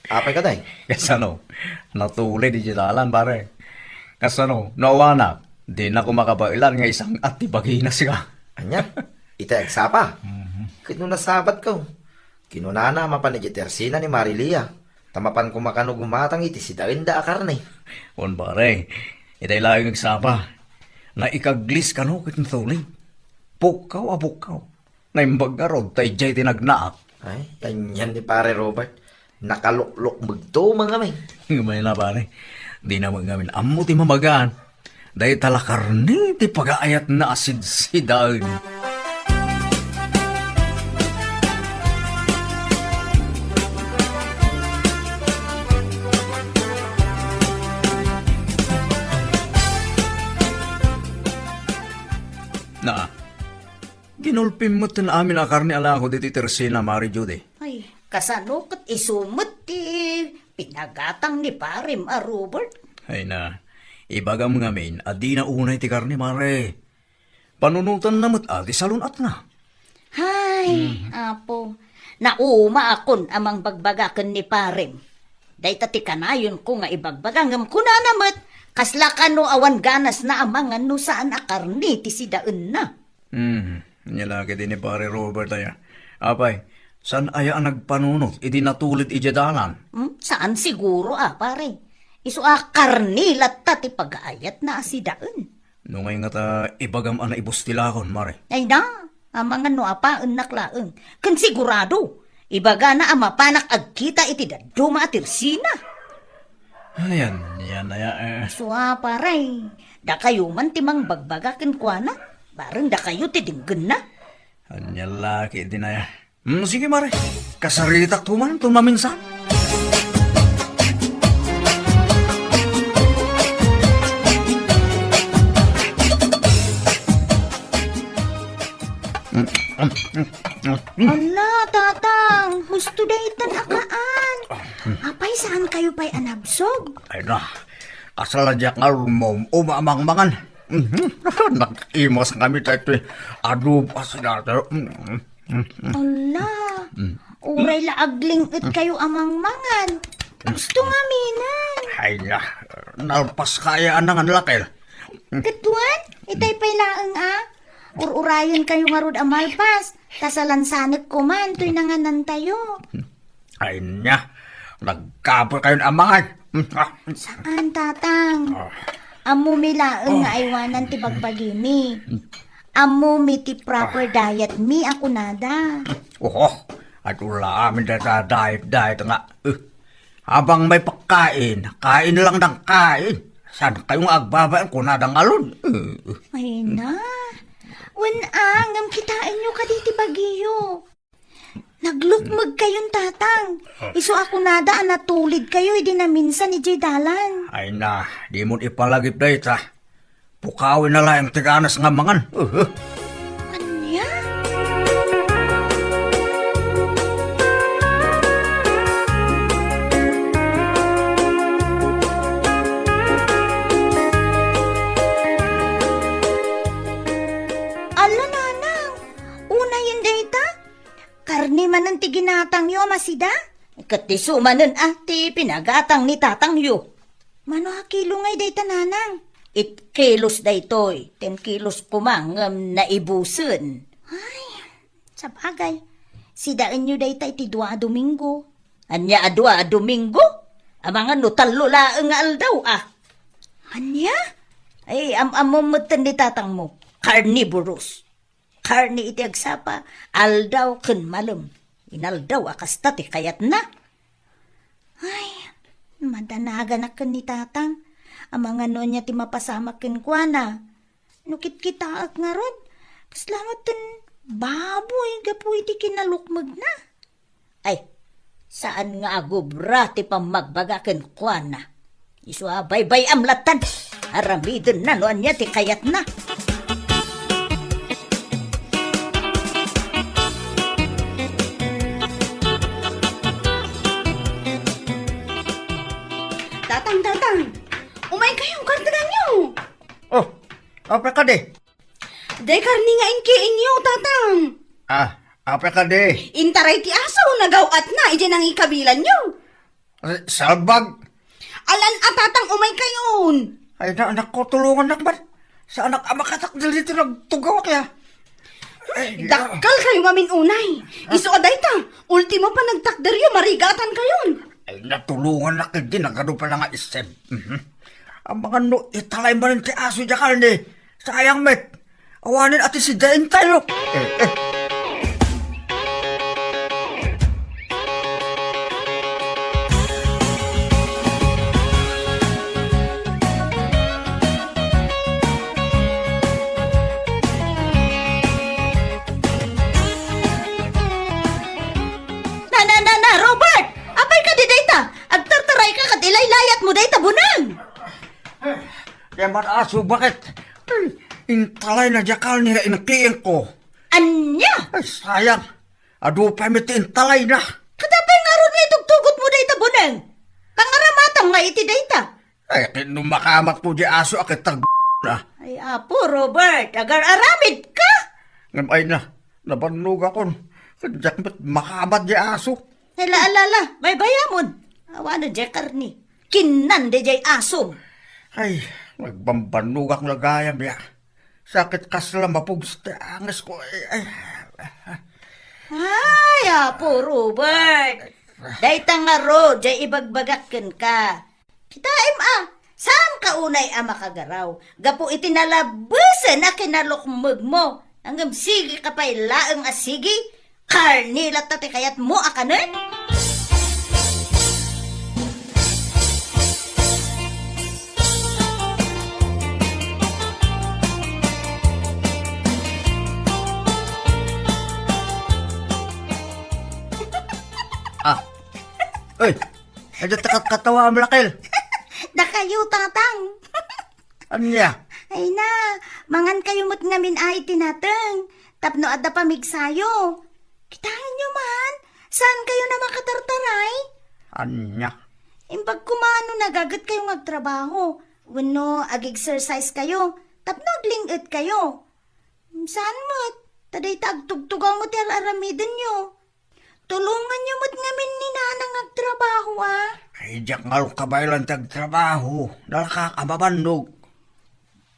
Speaker 6: Apay ka day?
Speaker 3: Kasano, natulid di dalan pare. Kasano, nawanak. Di na ko makabailan nga isang atibagi na siya.
Speaker 6: Anya, ita eksapa. Kino nasabat ko. Kinunana mapanigitersina ni Marilia. Tamapan ko makano gumatang iti si Darinda akarne.
Speaker 3: On pare, itay lang nagsapa. Na ikaglis ka no kitong Pukaw. Na imbaga rod, tay jay tinagnaak.
Speaker 6: Ay, ganyan ni pare Robert. Nakaluklok magto mga may.
Speaker 3: Gamay na pare, di na magamin amo ti mamagaan. Dahil talakarni ti pag-aayat na asid si Darin. Na, ginulpim mo tin amin akar ni ala ko diti Teresina, Mari Judy.
Speaker 2: Ay, kasano kat isumot pinagatang ni parim Robert.
Speaker 3: Ay na, ibagam ngamin, adi na unay ti karni, Mare. Panunutan namot ati salunat na.
Speaker 2: Hay, apo, nauma akon amang bagbagakan ni parim. Day tati kanayon ko nga ibagbagangam ko na namat. Kasla ka no awan ganas na amang ano saan akarni ti si daen na.
Speaker 3: Nilagi din ni pare Robert aya. Apay, saan aya ang nagpanunot? Idi natulid ijadalan.
Speaker 2: Saan siguro pare? Isu karni latta ti pag-aayat na si daen.
Speaker 3: Nungay nga ta ibagam ana ibustilakon, Mare.
Speaker 2: Ay na, amang ano apaan naklaeng. Kan sigurado, ibaga na ama panak agkita iti daduma atirsina.
Speaker 3: Ayan, yan aya.
Speaker 2: Suwa paray, da kayo man timang bagbagakin kwa na. Barang da kayo tidinggan na.
Speaker 3: Anya laki din aya. Sige, Mare. Kasaritak tuman, tumaminsan.
Speaker 4: Ala, tatang, gusto daytan akaan. Apay, saan kayo pa'y anabsog?
Speaker 3: Ay na, kasaladyak nga rumom umamangmangan. Nag-imos kami tayo adupas natin.
Speaker 4: Ala, uray laagling it kayo amang-mangan. Gusto nga minan.
Speaker 3: Ay na, nalpas kaya anang lakil.
Speaker 4: Katuan, itay pa'y laang Ururayon kayo nga rod amalpas. Tasalansanik ko man, to'y nanganan tayo.
Speaker 3: Ay na, nagkapoy kayo amangan.
Speaker 4: Saan, tatang? Amo mi laang nga aywanan ti bagbagimi. Amo mi ti proper diet mi ako nada.
Speaker 3: At wala amin na diet nga. Habang may pagkain, kain lang ng kain. Saan kayong agbabayan ko na ng alon?
Speaker 4: Ay na, ngam kitain nyo ka diti bagiyo. Naglukmag kayong tatang. Iso ako nada natulid kayo, hindi na minsan ni Dalan.
Speaker 3: Ay na, di mo ipalagip na ita. Pukawin na lang ang tiganas nga mangan.
Speaker 4: Anya?
Speaker 5: masida?
Speaker 2: Katisumanan ti pinagatang ni tatang yu.
Speaker 5: Mano hakilungay day tananang?
Speaker 2: 8 kilos daytoy, 10 kilos kumangam na ibusen.
Speaker 5: Sa bagay, sidaan nyo day tay ti 2 Domingo.
Speaker 2: Anya adwa Domingo? Amangan no talo laeng nga aldaw
Speaker 5: Anya?
Speaker 2: Ay, amamatan ni tatang mo. Carnivorous. Carni iti agsapa, aldaw ken malem. Inaldaw akasta ti kayat na.
Speaker 5: Madanaga na kan ni tatang. Ang mga no niya ti mapasama ken kuana. Nukit kita ak nga rod. Kaslamat ten baboy gapu iti kinalukmag na.
Speaker 2: Ay, saan nga agubra ti pamagbaga ken kuana? Isu baybay amlatan. Aramiden na no anya ti kayat na.
Speaker 4: Tatang, umay kayong kartagan nyo.
Speaker 3: Oh, apa ka di?
Speaker 4: Day karni nga inki inyo, tatang.
Speaker 3: Apa ka di?
Speaker 4: Intaray ti asaw nagawat na, iyan ang ikabilan nyo.
Speaker 3: Salbag.
Speaker 4: Alan tatang umay kayon.
Speaker 3: Ay, anak ko, tulungan na ba? Sa anak ama katakdal dito nagtugaw kaya.
Speaker 4: Dakal kayo ngamin unay. Iso aday ta, ultimo pa nagtakderyo, marigatan kayon.
Speaker 3: Ay, natulungan na kayo din. Nagano pa na nga isip. Ang mga no, italay mo rin ti aso dya karni. Sayang, met. Awanin ati si Dain tayo.
Speaker 2: Na, Robert! Apay ka di dayta! Agtartaray ka kat ilaylayat mo dayta bunang!
Speaker 3: Kaya aso, bakit? Ay, intalay na dya karni na inakiin ko.
Speaker 2: Anya!
Speaker 3: Ay, sayang. Ado pa mit intalay na.
Speaker 2: Kadapay nga ron nga itugtugot mo dayta bunang! Pangaramatang nga iti dayta!
Speaker 3: Ay, kinumakamat po di aso akit tag na.
Speaker 2: Ay apo, Robert! Agar-aramid ka!
Speaker 3: Ay na, nabanog ako. Kadyak mit makamat di aso.
Speaker 2: Ay laalala, may bayamon. Awa na dya karni. Kinan de jay asom.
Speaker 3: Ay, nagbambanog ang lagayam ya. Sakit kasla mapugs angas ko.
Speaker 2: Ay, apo, Robert! Dayta nga ro, jay ibagbagakken ka. Kitaim saan ka unay makagaraw? Gapo itinalabusan na kinalukmag mo. Hanggang sige ka pa'y laeng asigi? Karnilat tati kayat mo akanan?
Speaker 3: Ay, ay takat katawa ang lakil.
Speaker 5: Da kayo, tatang.
Speaker 3: Anya?
Speaker 5: Ay na, mangan kayo mo't ngamin ay tinateng. Tapno adda pamigsayo. Kitaan nyo man, saan kayo na makatartaray?
Speaker 3: Anya?
Speaker 5: Imbag kumano nagagat kayo ngagtrabaho. Wano, ag-exercise kayo. Tapno aglingit kayo. Saan mo't? Taday tagtugtugaw mo't aramidin nyo. Tulungan nyo mo't ngamin ni nanang agtrabaho
Speaker 3: Ay, diyak nga kabaylan tagtrabaho. Nakakababanog.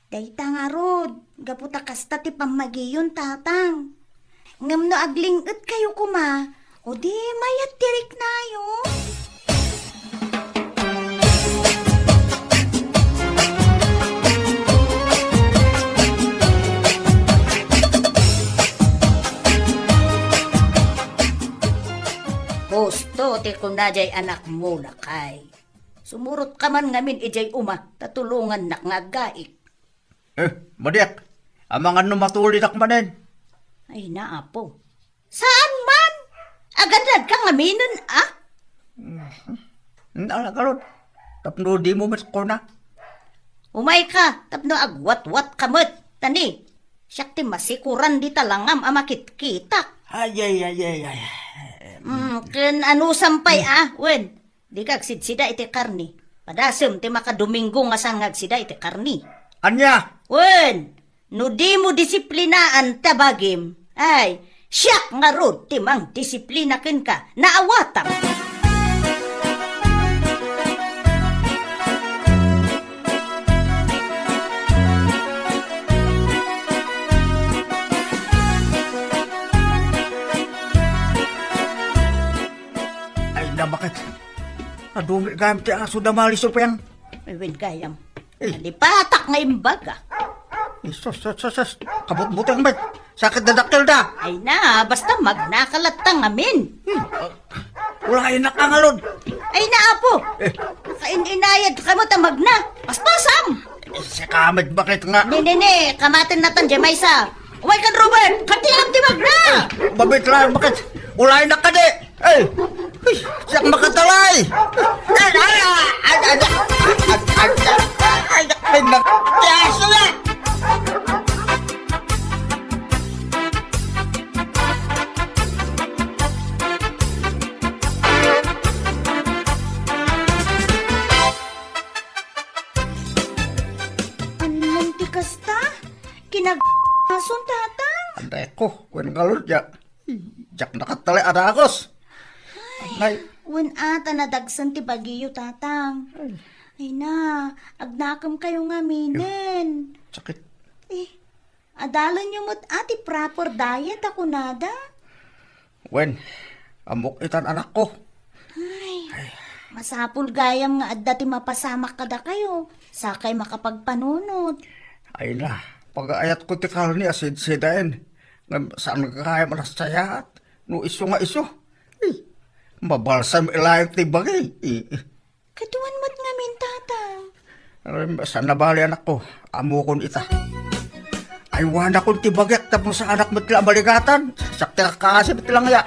Speaker 5: Dayta nga rod, gaputa kasta ti pamagiyon tatang. Ngam no aglingot kayo kuma, o di mayat tirik nayo.
Speaker 2: Gusto ti kunajay anak mo lakay. Sumurot ka man ngamin ijay tatulungan nak nga gaik.
Speaker 3: Madiak. Ang mga numatulit akmanin.
Speaker 2: Ay naapo. Saan man? Agad ka ngaminan
Speaker 3: Nalagalod. Tapno di mo mas ko na.
Speaker 2: Umay ka, tapno agwat-wat kamot. Tani, siyak ti masikuran di talangam amakit-kita.
Speaker 3: Ay.
Speaker 2: Ken ano sampay wen. Di kag sidsida iti karni. Padasem ti makadomingo nga sangag sida iti karni.
Speaker 3: Anya?
Speaker 2: Wen, no di mo disiplinaan tabagim. Ay, Siyak nga rod timang disiplina ken ka naawatan.
Speaker 3: Ay na bakit? Adumi gamit ang aso na malisod pa yan.
Speaker 2: Iwin gayam. Alipatak nga imbaga.
Speaker 3: Sus. Kabut-butang ba? Sakit na dakil da.
Speaker 2: Ay na, basta magnakalatang amin.
Speaker 3: Wala yung nakangalod.
Speaker 2: Ay na, apo. Nakain-inayad ka mo tamag na. Paspasam.
Speaker 3: Sa kamad bakit nga?
Speaker 2: Nene, kamatin natan dyan, Maysa. Uway kan, Robert. Katilang timag na.
Speaker 3: Babit lang bakit? Wala yung nakade. Ay! Siyak makatalay! Ay, nakyaso na!
Speaker 4: Anong tikas ta? Kinag-ason tatang.
Speaker 3: Anday ko, kung ngalod ya. Jak nakatalay adagos. Ay,
Speaker 4: Wen ata nadagsan ti bagiyo tatang. Ay na, agnakam kayo nga minen.
Speaker 3: sakit.
Speaker 4: Adalan nyo mo't ati proper diet ako nada.
Speaker 3: Wen, amok itan anak ko.
Speaker 4: Masapul gayam nga adda ti mapasamak kada kayo. Sakay makapagpanunod.
Speaker 3: Ay na, pag-aayat ko ti kalni asid sidain. Saan kaya manas sayat? No iso nga iso. Mabalsam ilayang ti bagay.
Speaker 4: Katuan mo't nga min tatang.
Speaker 3: Saan nabali anak ko? Amo kon ita. Ay wana kon ti bagay tapos sa anak mo tila maligatan. Sakti ka kasi lang ya.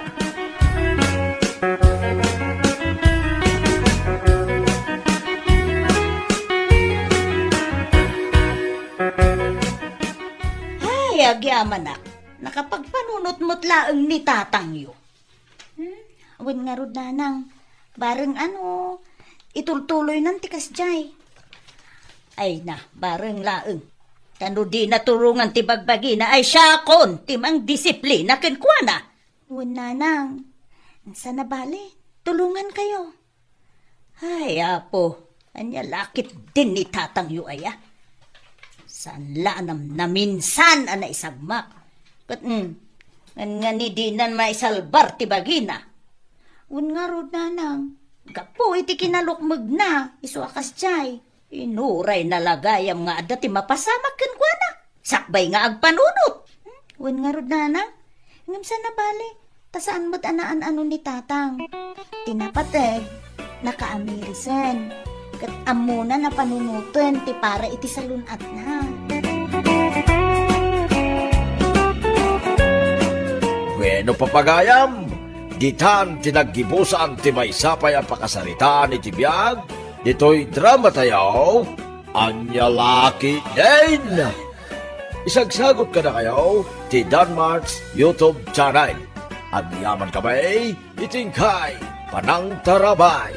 Speaker 2: Ay, agyaman na. Nakapagpanunot mo't laeng ni tatang yo.
Speaker 4: Awan nga rod nanang. Bareng itultuloy ng tikas jay.
Speaker 2: Ay na, bareng laeng. Tano di naturungan ti bagbagi na ay syakon, timang disiplina ken kuana.
Speaker 4: Awan nanang. Sa nabali, tulungan kayo.
Speaker 2: Ay, apo, anya lakit din ni tatang yu aya. San lanam na minsan ana isagmak. Kat nga ni dinan maisalbar ti bagina.
Speaker 4: Un nga rod nanang.
Speaker 2: Gapo iti kinalukmag na, isuakas jay. Inuray na lagayam nga adda ti mapasamak ken kuana. Sakbay nga agpanunot.
Speaker 4: Un nga rod nanang. Ngam sa nabali, tasaan mo't anaan ni tatang. Tinapateg, nakaamirisan. Kat amuna na panunutan ti para iti salunat na.
Speaker 1: Bueno, papagayam, ditan tinaggibusan ti maysapay ang pakasaritaan iti biyag, dito'y drama tayo, Anya Laki Din! Isagsagot ka na kayo, ti Danmarks YouTube channel. At yaman kamay, itingkay, panang tarabay.